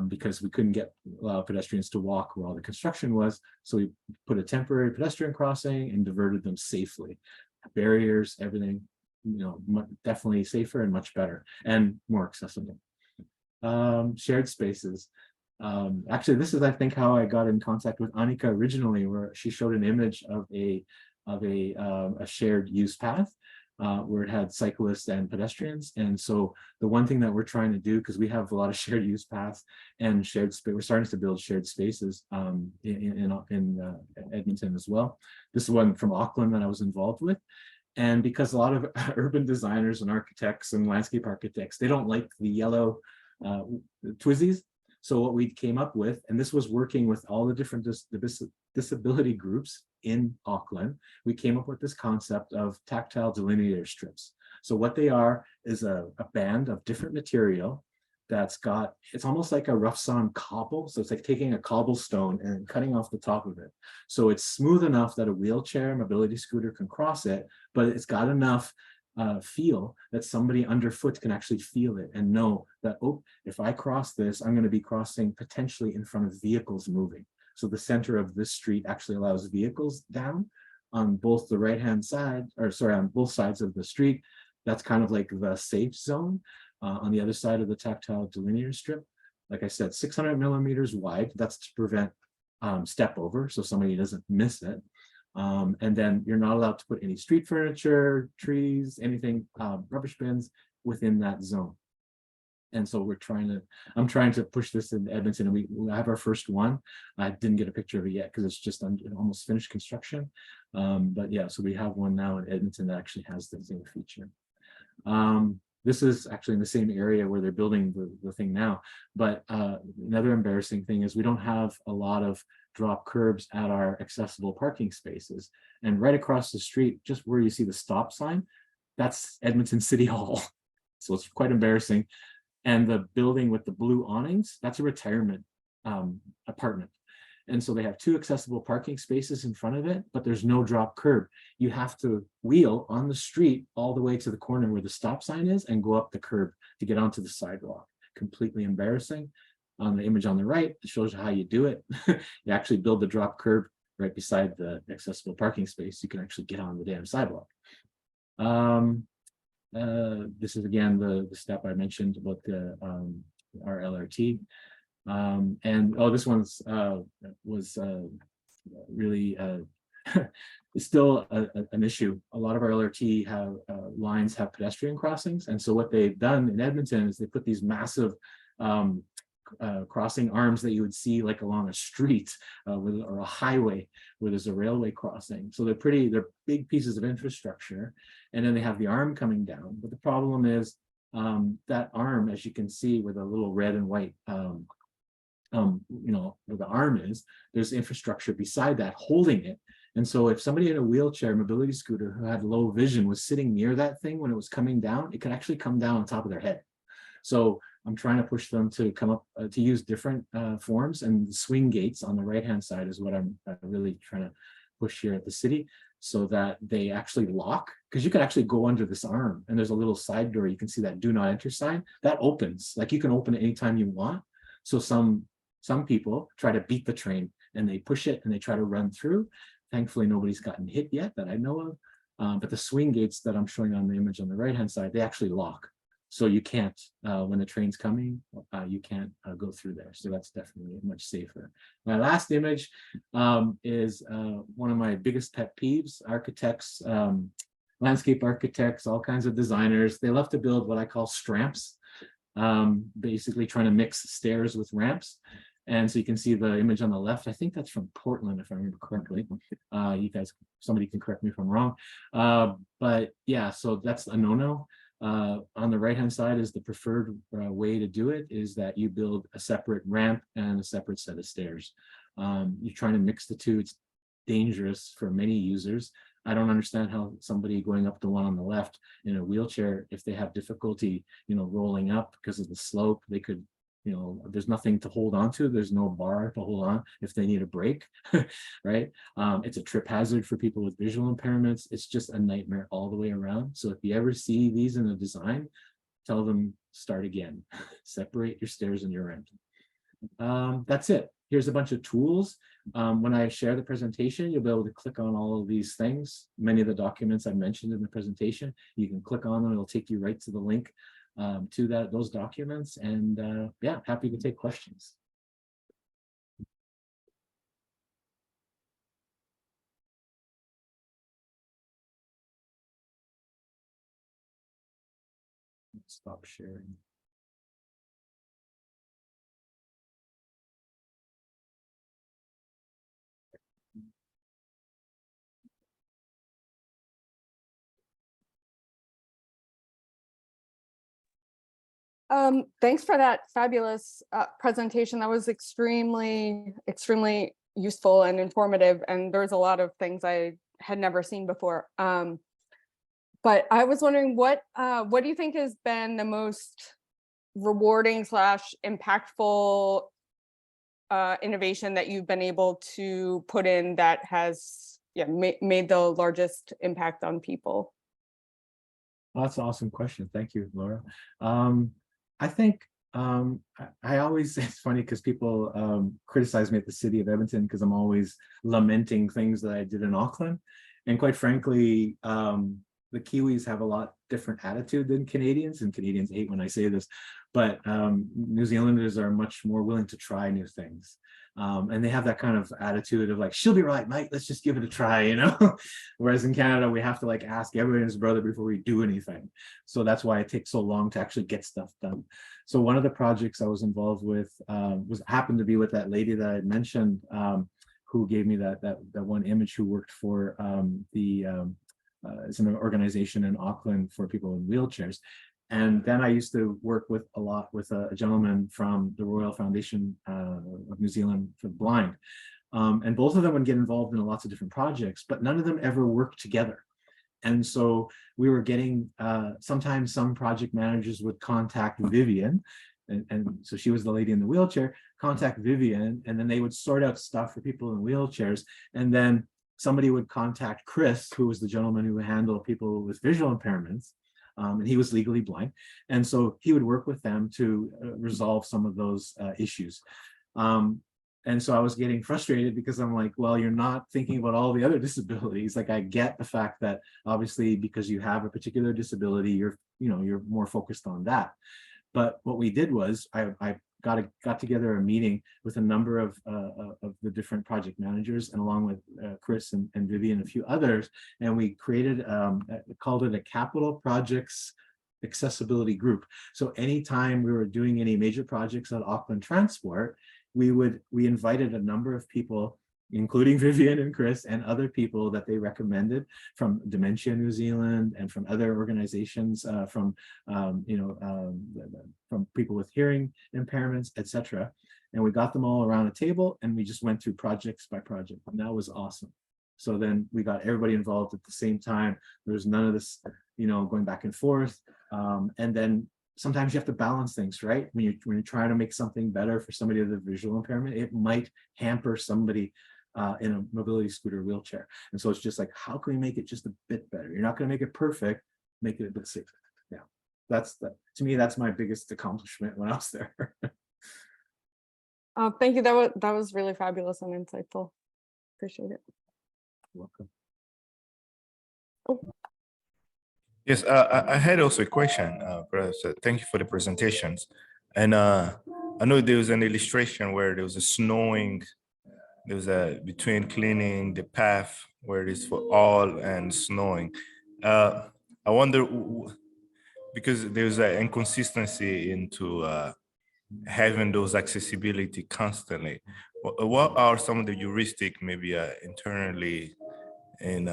Because we couldn't allow pedestrians to walk where all the construction was. So we put a temporary pedestrian crossing and diverted them safely. Barriers, everything, definitely safer and much better and more accessible. Shared spaces. Actually, this is, I think, how I got in contact with Annika originally, where she showed an image of a shared use path. Where it had cyclists and pedestrians. And so the one thing that we're trying to do, because we have a lot of shared use paths and shared space, we're starting to build shared spaces in Edmonton as well. This is one from Auckland that I was involved with. And because a lot of urban designers and architects and landscape architects, they don't like the yellow Twizzys. So what we came up with, and this was working with all the different disability groups in Auckland, we came up with this concept of tactile delineator strips. So what they are is a band of different material that's got, it's almost like a rough sawn cobble. So it's like taking a cobblestone and cutting off the top of it. So it's smooth enough that a wheelchair, mobility scooter can cross it, but it's got enough feel that somebody underfoot can actually feel it and know that, oh, if I cross this, I'm going to be crossing potentially in front of vehicles moving. So the center of this street actually allows vehicles down on both the right-hand side, or sorry, on both sides of the street. That's kind of like the safe zone. on the other side of the tactile delineator strip. Like I said, 600 millimeters wide. That's to prevent step over, so somebody doesn't miss it. And then you're not allowed to put any street furniture, trees, anything, rubbish bins within that zone. And so I'm trying to push this in Edmonton, and we have our first one. I didn't get a picture of it yet because it's just almost finished construction. But yeah, so we have one now in Edmonton that actually has the same feature. This is actually in the same area where they're building the thing now. But another embarrassing thing is we don't have a lot of drop curbs at our accessible parking spaces. And right across the street, just where you see the stop sign, that's Edmonton City Hall. So it's quite embarrassing. And the building with the blue awnings, that's a retirement apartment. And so they have 2 accessible parking spaces in front of it, but there's no drop curb. You have to wheel on the street all the way to the corner where the stop sign is and go up the curb to get onto the sidewalk. Completely embarrassing. On the image on the right, it shows you how you do it. You actually build the drop curb right beside the accessible parking space. You can actually get on the damn sidewalk. This is again the step I mentioned about our LRT. And this one's was really it's still an issue. A lot of our LRT lines have pedestrian crossings, and so what they've done in Edmonton is they put these massive crossing arms that you would see like along a street or a highway where there's a railway crossing. So they're big pieces of infrastructure, and then they have the arm coming down. But the problem is that arm, as you can see with a little red and white where the arm is, there's infrastructure beside that holding it. And so if somebody in a wheelchair, mobility scooter who had low vision was sitting near that thing when it was coming down, it could actually come down on top of their head. So I'm trying to push them to come up to use different forms, and the swing gates on the right-hand side is what I'm really trying to push here at the city, so that they actually lock, because you can actually go under this arm and there's a little side door. You can see that do not enter sign that opens, like you can open it anytime you want. So some people try to beat the train and they push it and they try to run through. Thankfully, nobody's gotten hit yet that I know of. But the swing gates that I'm showing on the image on the right-hand side, they actually lock. So you can't, when the train's coming, you can't go through there. So that's definitely much safer. My last image is one of my biggest pet peeves. Architects, landscape architects, all kinds of designers, they love to build what I call stramps, basically trying to mix stairs with ramps. And so you can see the image on the left. I think that's from Portland, if I remember correctly. You guys, somebody can correct me if I'm wrong. But yeah, so that's a no-no. On the right-hand side is the preferred way to do it, is that you build a separate ramp and a separate set of stairs. You're trying to mix the two. It's dangerous for many users. I don't understand how somebody going up the one on the left in a wheelchair, if they have difficulty, rolling up because of the slope, they could, there's nothing to hold on to. There's no bar to hold on if they need a break, right? It's a trip hazard for people with visual impairments. It's just a nightmare all the way around. So if you ever see these in a design, tell them start again. Separate your stairs and your ramp. That's it. Here's a bunch of tools. When I share the presentation, you'll be able to click on all of these things. Many of the documents I mentioned in the presentation, you can click on them. It'll take you right to the link to those documents. And yeah, happy to take questions. Stop sharing. Thanks for that fabulous presentation. That was extremely useful and informative. And there's a lot of things I had never seen before. But I was wondering, what do you think has been the most rewarding / impactful innovation that you've been able to put in that has made the largest impact on people? Well, that's an awesome question. Thank you, Laura. I think I always, it's funny because people criticize me at the city of Edmonton because I'm always lamenting things that I did in Auckland. And quite frankly, the Kiwis have a lot different attitude than Canadians, and Canadians hate when I say this, but New Zealanders are much more willing to try new things. And they have that kind of attitude of like, she'll be right, mate, let's just give it a try, you know? Whereas in Canada, we have to like ask everyone and his brother before we do anything. So that's why it takes so long to actually get stuff done. So one of the projects I was involved with happened to be with that lady that I had mentioned, who gave me that one image, who worked for it's an organization in Auckland for people in wheelchairs. And then I used to work a lot with a gentleman from the Royal Foundation of New Zealand for the Blind. And both of them would get involved in lots of different projects, but none of them ever worked together. And so we were getting, sometimes some project managers would contact Vivian, and so she was the lady in the wheelchair, contact Vivian, and then they would sort out stuff for people in wheelchairs. And then somebody would contact Chris, who was the gentleman who handled people with visual impairments. And he was legally blind. And so he would work with them to resolve some of those issues. And so I was getting frustrated because I'm like, well, you're not thinking about all the other disabilities. Like, I get the fact that obviously because you have a particular disability, you're more focused on that. But what we did was I got together a meeting with a number of the different project managers, and along with Chris and Vivian, a few others, and we created, called it a capital projects accessibility group. So anytime we were doing any major projects at Auckland Transport, we invited a number of people, including Vivian and Chris and other people that they recommended from Dementia New Zealand and from other organizations, from people with hearing impairments, etc. And we got them all around a table and we just went through projects by project, and that was awesome. So then we got everybody involved at the same time. There was none of this, going back and forth. And then sometimes you have to balance things, right? When you're trying to make something better for somebody with a visual impairment, it might hamper somebody in a mobility scooter wheelchair. And so it's just like, how can we make it just a bit better? You're not going to make it perfect, make it a bit safer. Yeah, to me, that's my biggest accomplishment when I was there. Thank you. That was really fabulous and insightful. Appreciate it. You're welcome. Oh. Yes, I had also a question, Professor. Thank you for the presentations. And I know there was an illustration where there was a snowing, there was between cleaning the path where it is for all and snowing. I wonder, because there's an inconsistency into having those accessibility constantly. What are some of the heuristic, maybe internally, and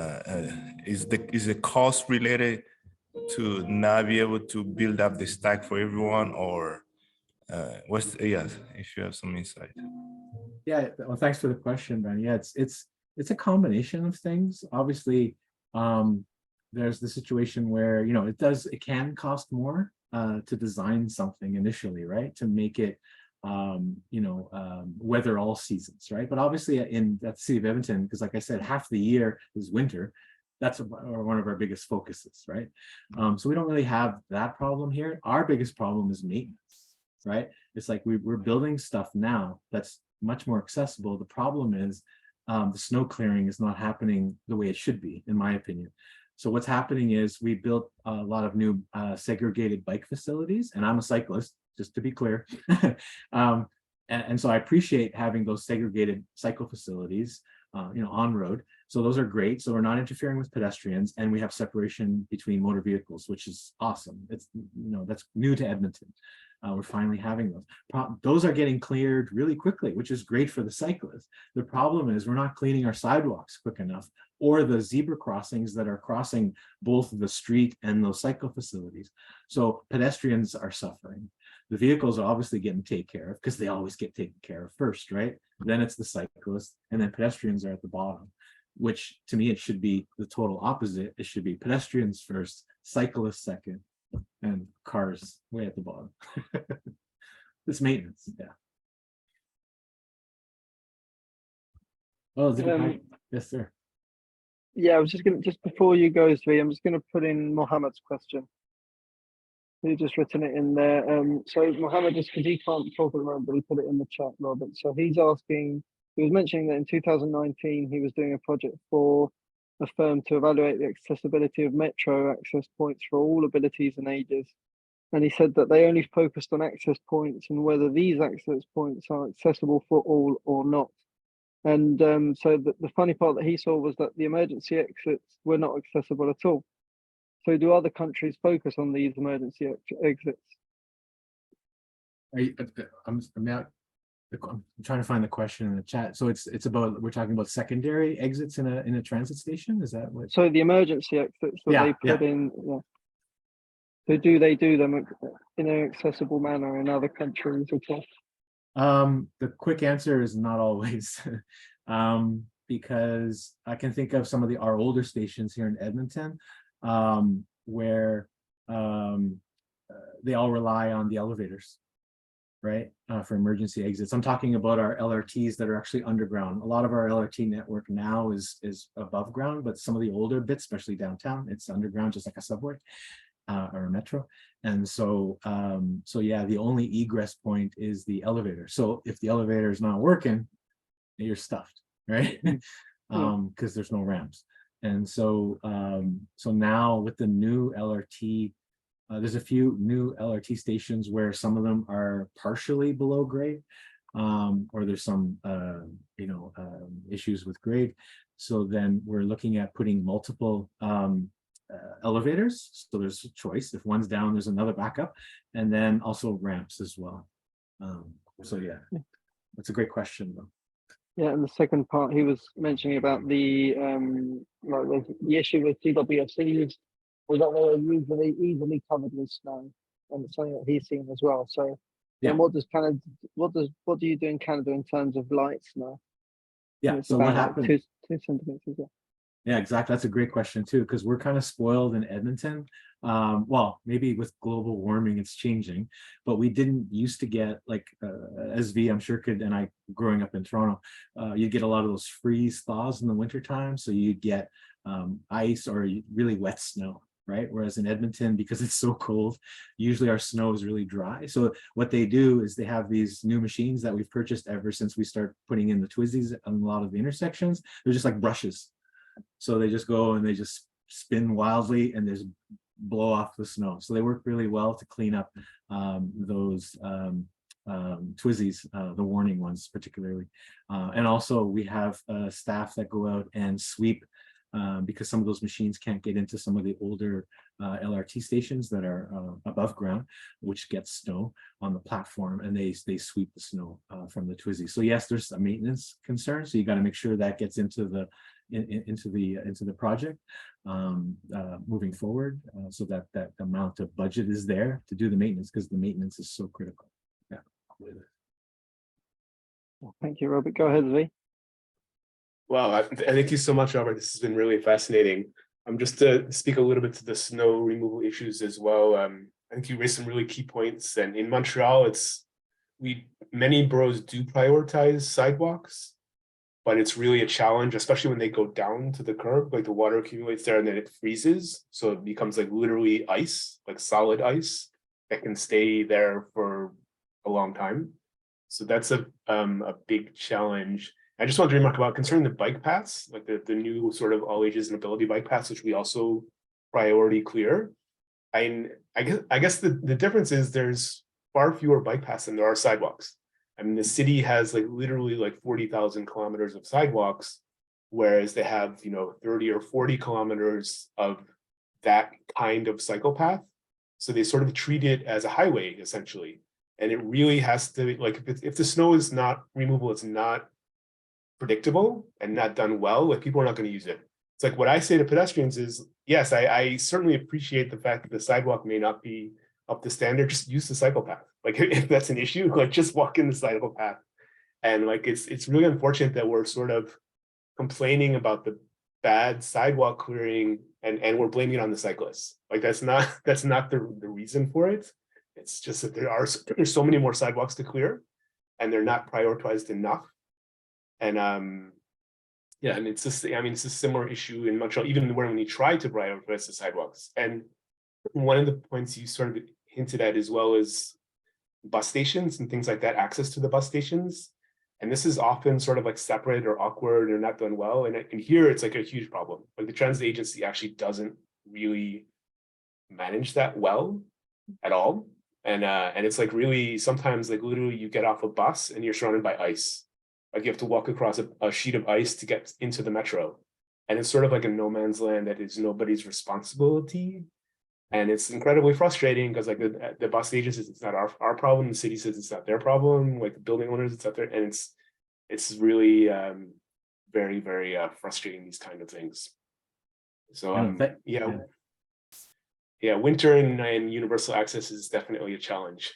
is the cost related to not be able to build up the stack for everyone, or if you have some insight? Yeah, well, thanks for the question, Ben. Yeah, it's a combination of things. Obviously, there's the situation where it can cost more to design something initially, right? To make it weather all seasons, right? But obviously at the city of Edmonton, because like I said, half the year is winter. That's one of our biggest focuses, right? So we don't really have that problem here. Our biggest problem is maintenance, right? It's like we're building stuff now that's much more accessible. The problem is the snow clearing is not happening the way it should be, in my opinion. So what's happening is we built a lot of new segregated bike facilities, and I'm a cyclist, just to be clear. And so I appreciate having those segregated cycle facilities, on road. So those are great. So we're not interfering with pedestrians, and we have separation between motor vehicles, which is awesome. It's, that's new to Edmonton. We're finally having those. Those are getting cleared really quickly, which is great for the cyclists. The problem is we're not cleaning our sidewalks quick enough, or the zebra crossings that are crossing both the street and those cycle facilities. So pedestrians are suffering. The vehicles are obviously getting taken care of because they always get taken care of first, right? Then it's the cyclists, and then pedestrians are at the bottom, which to me, it should be the total opposite. It should be pedestrians first, cyclists second, and cars way at the bottom. It's maintenance, yeah. Oh, yes, sir. Yeah, I was just before you go, Zvi, I'm just gonna put in Mohammed's question. He just written it in there. So Mohammed, just because he can't talk at the moment, but he put it in the chat, Robert. So he's asking, he was mentioning that in 2019, he was doing a project for a firm to evaluate the accessibility of metro access points for all abilities and ages. And he said that they only focused on access points and whether these access points are accessible for all or not. And so the funny part that he saw was that the emergency exits were not accessible at all. So do other countries focus on these emergency exits? I'm trying to find the question in the chat. So it's about, we're talking about secondary exits in a transit station. Is that what? So the emergency exits that they put in. Yeah. So do they do them in an accessible manner in other countries as well? The quick answer is not always, because I can think of some of our older stations here in Edmonton, where they all rely on the elevators, right, for emergency exits. I'm talking about our LRTs that are actually underground. A lot of our LRT network now is above ground, but some of the older bits, especially downtown, it's underground, just like a subway or a metro. And so, yeah, the only egress point is the elevator. So if the elevator is not working, you're stuffed, right? Because there's no ramps. And so, so now with the new LRT, there's a few new LRT stations where some of them are partially below grade, or there's some, issues with grade. So then we're looking at putting multiple elevators. So there's a choice. If one's down, there's another backup, and then also ramps as well. So yeah, that's a great question though. Yeah, and the second part he was mentioning about the issue with GWCs was that they are usually easily covered with snow, and it's something that he's seen as well. So, yeah, what do you do in Canada in terms of light snow? Yeah, so what happened? 2 centimeters. Yeah. Yeah, exactly. That's a great question too, because we're kind of spoiled in Edmonton. Well, maybe with global warming, it's changing, but we didn't used to get like SV, I'm sure could, and I growing up in Toronto, you get a lot of those freeze thaws in the wintertime. So you get ice or really wet snow, right? Whereas in Edmonton, because it's so cold, usually our snow is really dry. So what they do is they have these new machines that we've purchased ever since we start putting in the Twizzys on a lot of the intersections. They're just like brushes. So they just go and they just spin wildly and just blow off the snow. So they work really well to clean up those Twizzys, the warning ones particularly. And also we have staff that go out and sweep because some of those machines can't get into some of the older LRT stations that are above ground, which get snow on the platform, and they sweep the snow from the Twizzy. So yes, there's a maintenance concern. So you got to make sure that gets into the project moving forward, so that amount of budget is there to do the maintenance, because the maintenance is so critical. Yeah. Thank you, Robert. Go ahead, Zvi. Wow, thank you so much, Robert. This has been really fascinating. Just to speak a little bit to the snow removal issues as well. I think you raised some really key points. And in Montreal, many boroughs do prioritize sidewalks, but it's really a challenge, especially when they go down to the curb, like the water accumulates there and then it freezes. So it becomes like literally ice, like solid ice that can stay there for a long time. So that's a big challenge. I just wanted to remark about concerning the bike paths, like the new sort of all ages and ability bike paths, which we also priority clear. I guess the difference is there's far fewer bike paths than there are sidewalks. I mean, the city has like literally like 40,000 kilometers of sidewalks, whereas they have, 30 or 40 kilometers of that kind of cycle path. So they sort of treat it as a highway essentially. And it really has to, like, if the snow is not removable, it's not predictable and not done well, like people are not going to use it. It's like what I say to pedestrians is, yes, I certainly appreciate the fact that the sidewalk may not be up to standard, just use the cycle path. Like if that's an issue, like just walk in the cycle path. And like it's really unfortunate that we're sort of complaining about the bad sidewalk clearing and we're blaming it on the cyclists. Like that's not the reason for it. It's just that there's so many more sidewalks to clear and they're not prioritized enough. And and it's just, it's a similar issue in Montreal, even when you try to prioritize the sidewalks. And one of the points you sort of hinted at as well is bus stations and things like that, access to the bus stations. And this is often sort of like separate or awkward or not done well. And here it's like a huge problem. Like the transit agency actually doesn't really manage that well at all. And it's like really sometimes like literally you get off a bus and you're surrounded by ice. Like you have to walk across a sheet of ice to get into the metro. And it's sort of like a no man's land that is nobody's responsibility. And it's incredibly frustrating because like the bus agents says it's not our problem. The city says it's not their problem. Like the building owners, it's not their, and it's really very, very frustrating, these kind of things. So yeah, winter and universal access is definitely a challenge.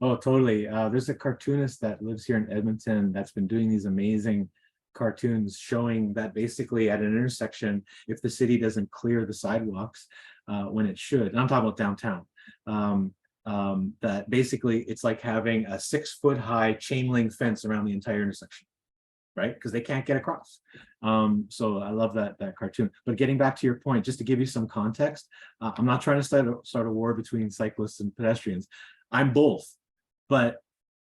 Oh, totally. There's a cartoonist that lives here in Edmonton that's been doing these amazing cartoons showing that basically at an intersection, if the city doesn't clear the sidewalks when it should, and I'm talking about downtown, that basically it's like having a 6-foot high chain link fence around the entire intersection, right? Because they can't get across. So I love that cartoon. But getting back to your point, just to give you some context, I'm not trying to start a war between cyclists and pedestrians. I'm both, but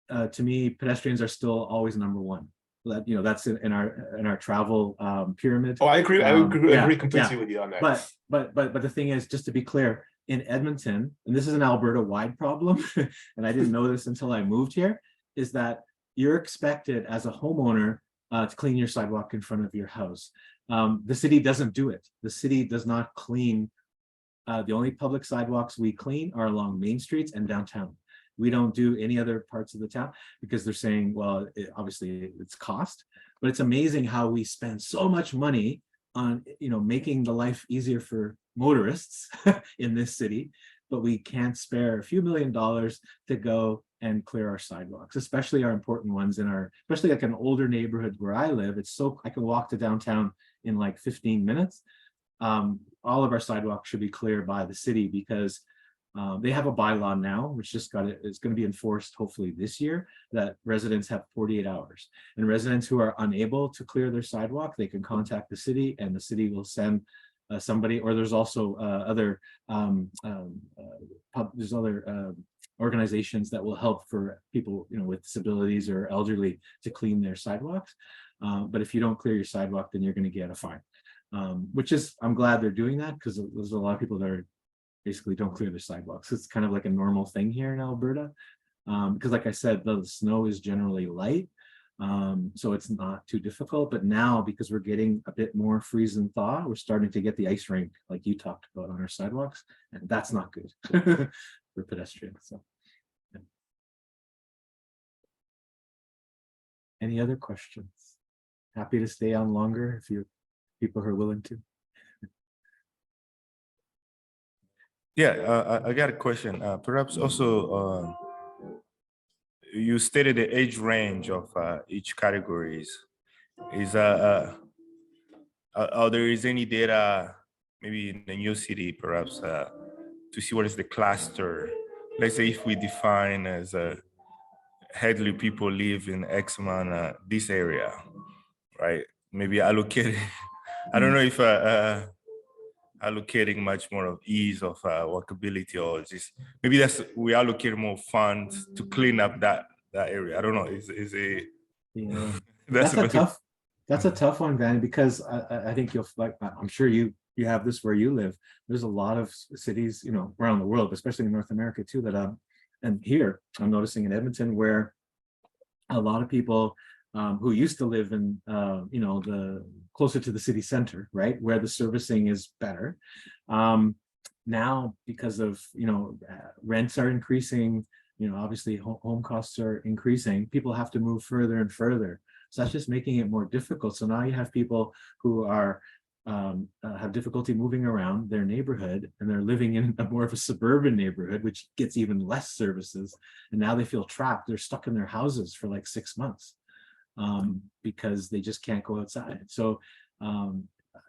to me, pedestrians are still always number one. That's in our travel pyramid. Oh, I agree. I agree completely with you on that. But the thing is, just to be clear, in Edmonton, and this is an Alberta-wide problem, and I didn't know this until I moved here, is that you're expected as a homeowner to clean your sidewalk in front of your house. The city doesn't do it. The city does not clean. The only public sidewalks we clean are along main streets and downtown. We don't do any other parts of the town because they're saying, well, obviously it's cost, but it's amazing how we spend so much money on, making the life easier for motorists in this city, but we can't spare a few $1 million to go and clear our sidewalks, especially our important ones especially like an older neighborhood where I live. I can walk to downtown in like 15 minutes. All of our sidewalks should be cleared by the city because they have a bylaw now, which it's going to be enforced hopefully this year, that residents have 48 hours. And residents who are unable to clear their sidewalk, they can contact the city and the city will send somebody, or there's also other organizations that will help for people with disabilities or elderly to clean their sidewalks. But if you don't clear your sidewalk, then you're going to get a fine, I'm glad they're doing that, because there's a lot of people that are basically don't clear their sidewalks. It's kind of like a normal thing here in Alberta, because like I said, the snow is generally light, so it's not too difficult. But now, because we're getting a bit more freeze and thaw, we're starting to get the ice rink like you talked about on our sidewalks, and that's not good for pedestrians. So yeah. Any other questions? Happy to stay on longer if you people are willing to. Yeah, I got a question. Perhaps also, you stated the age range of each categories. Is there is any data, maybe in the new city, perhaps, to see what is the cluster? Let's say if we define as elderly people live in X amount this area, right? Maybe allocate. I don't know if allocating much more of ease of walkability, or just maybe we allocate more funds to clean up that area. I don't know. Is a yeah. That's a tough one, Vanny, because I think you'll like. I'm sure you have this where you live. There's a lot of cities, around the world, especially in North America too, that and here I'm noticing in Edmonton where a lot of people who used to live in the closer to the city center, right, where the servicing is better. Now, because of rents are increasing, obviously home costs are increasing, people have to move further and further. So that's just making it more difficult. So now you have people who are have difficulty moving around their neighborhood, and they're living in more of a suburban neighborhood, which gets even less services. And now they feel trapped. They're stuck in their houses for like 6 months. Because they just can't go outside. So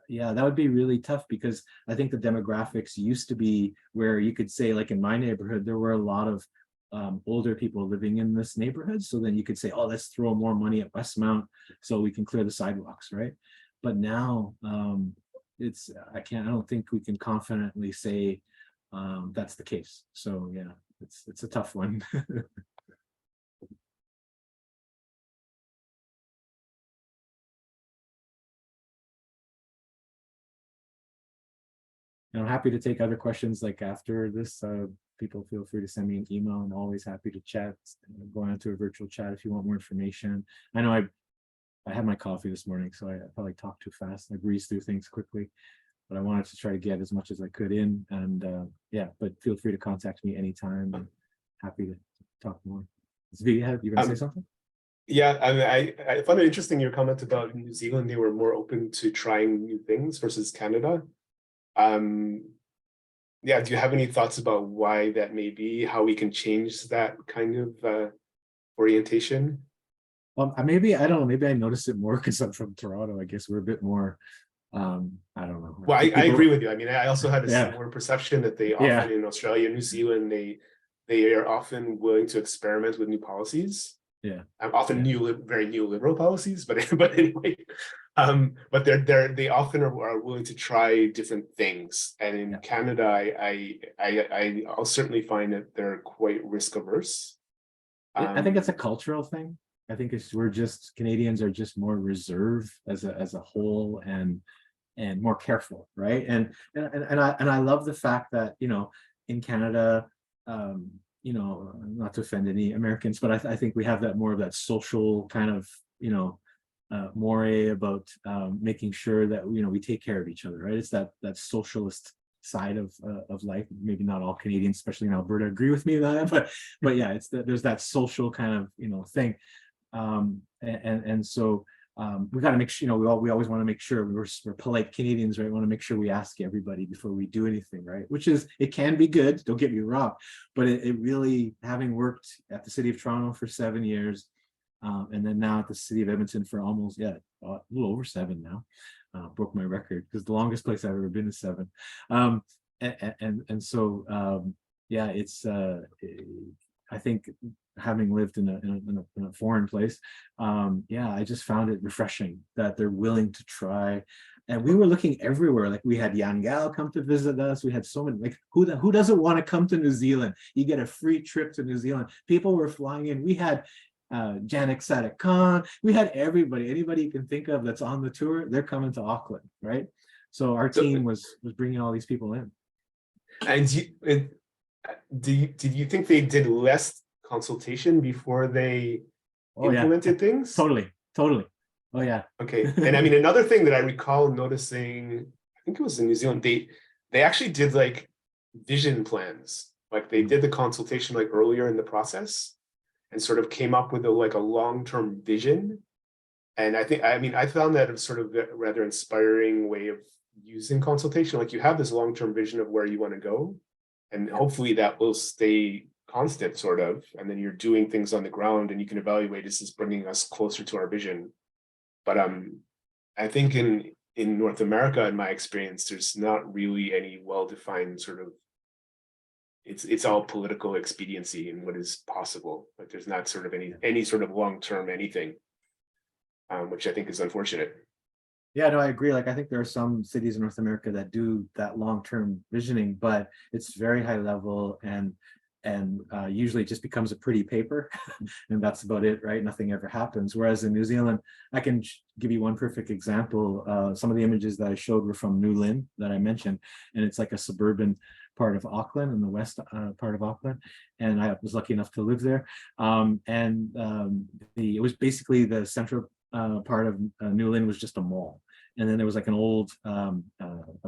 yeah, that would be really tough, because I think the demographics used to be where you could say, like in my neighborhood, there were a lot of older people living in this neighborhood. So then you could say, oh, let's throw more money at Westmount so we can clear the sidewalks, right? But now I don't think we can confidently say that's the case. So yeah, it's a tough one. And I'm happy to take other questions like after this. People feel free to send me an email. I'm always happy to chat, go on to a virtual chat if you want more information. I know I had my coffee this morning, so I probably talked too fast. I breezed through things quickly, but I wanted to try to get as much as I could in. And yeah, but feel free to contact me anytime. I'm happy to talk more. Zvi, you gonna say something? Yeah, I found it interesting your comment about New Zealand. They were more open to trying new things versus Canada. Yeah, do you have any thoughts about why that may be? How we can change that kind of orientation? Well, maybe I don't know. Maybe I noticed it more because I'm from Toronto. I guess we're a bit more. I don't know. Well, I agree with you. I mean, I also had a Yeah. similar perception that they often in Australia, New Zealand, they are often willing to experiment with new policies. Yeah. Often very neoliberal policies, but anyway, but they often are willing to try different things. And in Canada, I'll certainly find that they're quite risk averse. I think it's a cultural thing. I think Canadians are just more reserved as a whole and more careful, right? And I love the fact that, you know, in Canada, you know, not to offend any Americans, but I think we have that more of that social kind of, you know, moray about making sure that, you know, we take care of each other, right? It's that socialist side of life. Maybe not all Canadians, especially in Alberta, agree with me on that, but yeah, there's that social kind of, you know, thing. And so we got to make sure, you know, we always want to make sure we're polite Canadians, right? We want to make sure we ask everybody before we do anything, right? Which is, it can be good, don't get me wrong, but it really, having worked at the City of Toronto for 7 years, and then now at the City of Edmonton for almost, a little over 7 now, broke my record because the longest place I've ever been is 7. And so, yeah, it's, I think, having lived in a foreign place, I just found it refreshing that they're willing to try. And we were looking everywhere. Like we had Jan Gal come to visit us. We had so many, like who doesn't want to come to New Zealand? You get a free trip to New Zealand. People were flying in. We had Janik Sadik Khan. We had anybody you can think of that's on the tour. They're coming to Auckland, right? So our team was bringing all these people in. And did you think they did less consultation before they implemented things? Totally. Oh yeah. Okay. And I mean, another thing that I recall noticing, I think it was in New Zealand, they actually did like vision plans. Like they did the consultation like earlier in the process and sort of came up with a long-term vision. And I found that a sort of rather inspiring way of using consultation. Like you have this long-term vision of where you want to go, and hopefully that will stay constant, sort of, and then you're doing things on the ground and you can evaluate, is this bringing us closer to our vision? But I think in North America, in my experience, there's not really any well-defined sort of, it's all political expediency in what is possible. Like there's not sort of any sort of long-term anything, which I think is unfortunate. Yeah, no, I agree. Like I think there are some cities in North America that do that long-term visioning, but it's very high level and usually it just becomes a pretty paper and that's about it, right? Nothing ever happens. Whereas in New Zealand, I can give you one perfect example. Some of the images that I showed were from New Lynn that I mentioned, and it's like a suburban part of Auckland, in the west part of Auckland, and I was lucky enough to live there. It was basically the central part of New Lynn was just a mall. And then there was like an old a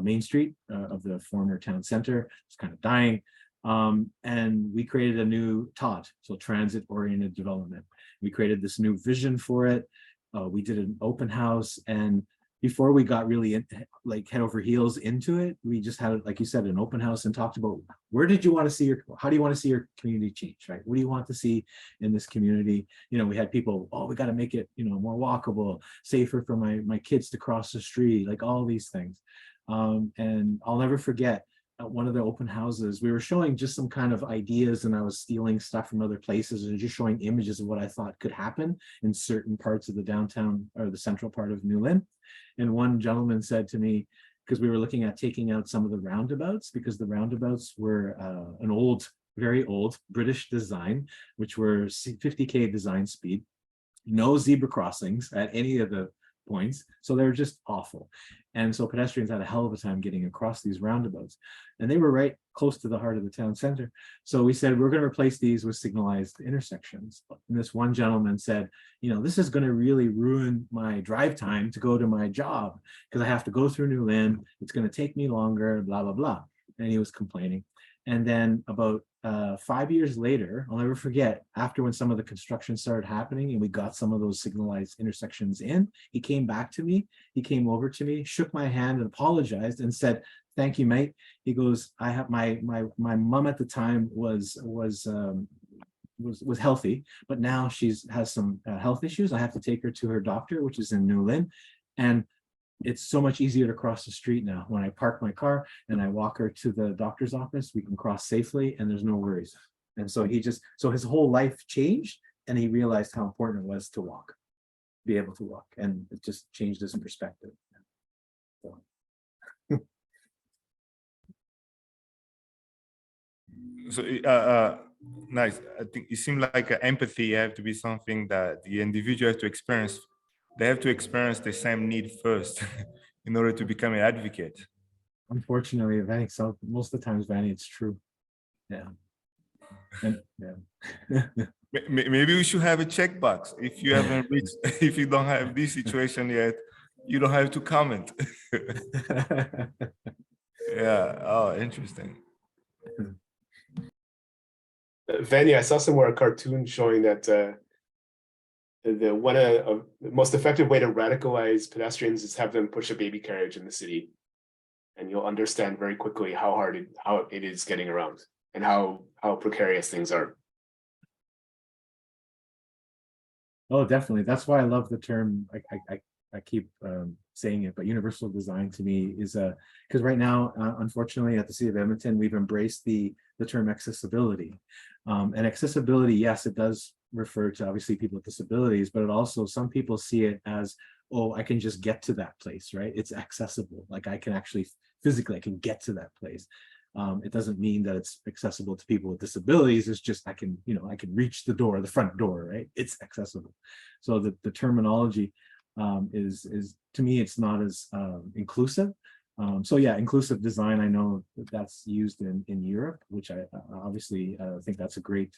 main street of the former town center. It's kind of dying. And we created a new TOD, so transit-oriented development. We created this new vision for it. We did an open house, and before we got really like head over heels into it, we just had, like you said, an open house and talked about how do you want to see your community change, right? What do you want to see in this community? You know, we had people, we got to make it, you know, more walkable, safer for my kids to cross the street, like all these things. And I'll never forget, at one of the open houses, we were showing just some kind of ideas, and I was stealing stuff from other places and just showing images of what I thought could happen in certain parts of the downtown or the central part of New Lynn. And one gentleman said to me, because we were looking at taking out some of the roundabouts, because the roundabouts were an old, very old British design, which were 50K design speed, no zebra crossings at any of the points. So they're just awful. And so pedestrians had a hell of a time getting across these roundabouts. And they were right close to the heart of the town center. So we said, we're going to replace these with signalized intersections. And this one gentleman said, you know, this is going to really ruin my drive time to go to my job because I have to go through New Lynn. It's going to take me longer, blah, blah, blah. And he was complaining. And then about 5 years later, I'll never forget, after when some of the construction started happening and we got some of those signalized intersections in, he came back to me, he came over to me, shook my hand and apologized and said, thank you, mate. He goes, I have my mom at the time was healthy, but now has some health issues. I have to take her to her doctor, which is in New Lynn. And it's so much easier to cross the street now. When I park my car and I walk her to the doctor's office, we can cross safely and there's no worries. And so so his whole life changed and he realized how important it was to walk, be able to walk. And it just changed his perspective. So. So, nice. I think it seems like empathy have to be something that the individual has to experience. They have to experience the same need first in order to become an advocate. Unfortunately, Vanny, so most of the times, Vanny, it's true. Yeah. And, yeah. Maybe we should have a checkbox. If you haven't reached, if you don't have this situation yet, you don't have to comment. Yeah. Oh, interesting. Vanny, I saw somewhere a cartoon showing that the most effective way to radicalize pedestrians is have them push a baby carriage in the city, and you'll understand very quickly how it is getting around and how precarious things are. Oh, definitely. That's why I love the term. I keep saying it, but universal design to me is because right now, unfortunately, at the City of Edmonton, we've embraced the term accessibility. And accessibility, yes, it does refer to obviously people with disabilities, but it also, some people see it as, oh, I can just get to that place, right? It's accessible. Like I can actually physically, I can get to that place. It doesn't mean that it's accessible to people with disabilities. It's just, I can reach the door, the front door, right? It's accessible. So the terminology is to me, it's not as inclusive. So yeah, inclusive design, I know that's used in Europe, which I obviously think that's a great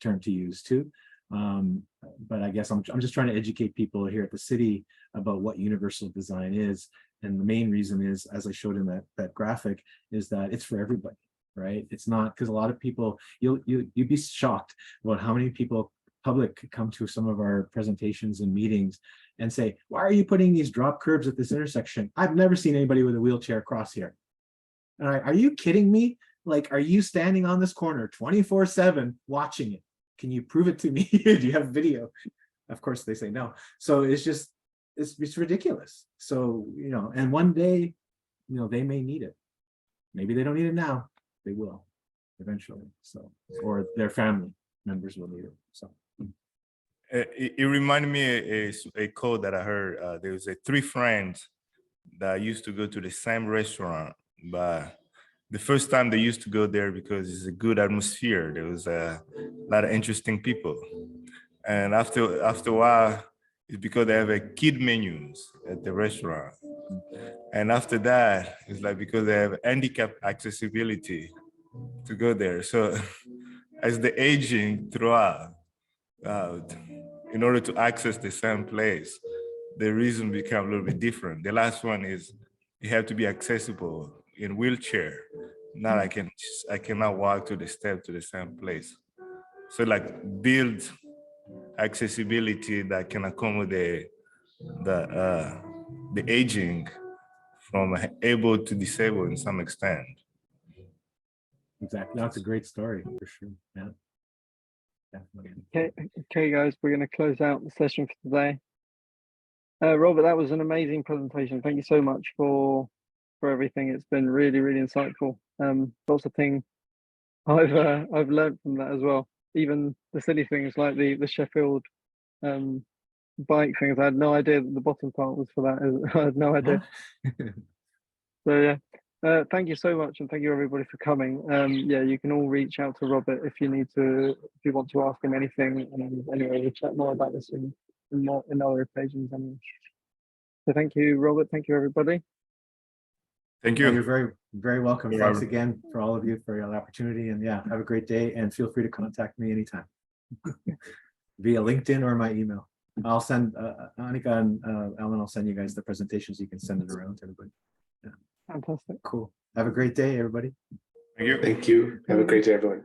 term to use too. But I guess I'm just trying to educate people here at the city about what universal design is. And the main reason is, as I showed in that graphic, is that it's for everybody, right? It's not, because a lot of people, you'd be shocked about how many people public come to some of our presentations and meetings and say, why are you putting these drop curbs at this intersection? I've never seen anybody with a wheelchair cross here. And are you kidding me? Like, are you standing on this corner 24/7 watching it? Can you prove it to me? Do you have video? Of course they say no. So it's just, it's ridiculous. So, and one day, they may need it. Maybe they don't need it now. They will eventually. So, or their family members will need it. So. It reminded me of a quote that I heard. There was three friends that used to go to the same restaurant, but the first time they used to go there because it's a good atmosphere. There was a lot of interesting people. And after a while, it's because they have a kid menus at the restaurant. And after that, it's like because they have handicap accessibility to go there. So as the aging throughout, in order to access the same place, the reason become a little bit different. The last one is you have to be accessible in wheelchair. Now I cannot walk to the step to the same place. So like build accessibility that can accommodate the aging from able to disabled in some extent. Exactly. That's a great story for sure. Yeah. Okay, guys, we're going to close out the session for today. Robert, that was an amazing presentation. Thank you so much for everything. It's been really, really insightful. Lots of things I've learned from that as well. Even the silly things like the Sheffield bike things. I had no idea that the bottom part was for that. I had no idea. So yeah. Thank you so much, and thank you everybody for coming. Yeah, you can all reach out to Robert if you want to ask him anything. And anyway, we'll chat more about this in other occasions. So thank you, Robert. Thank you, everybody. Thank You're you. very, very welcome. You're Thanks welcome. again for all of you for your opportunity, and yeah, have a great day and feel free to contact me anytime. Via LinkedIn or my email. I'll send Annika and Alan, I'll send you guys the presentations. You can send it around to everybody. Fantastic. Cool. Have a great day, everybody. Thank you. Thank you. Have a great day, everyone.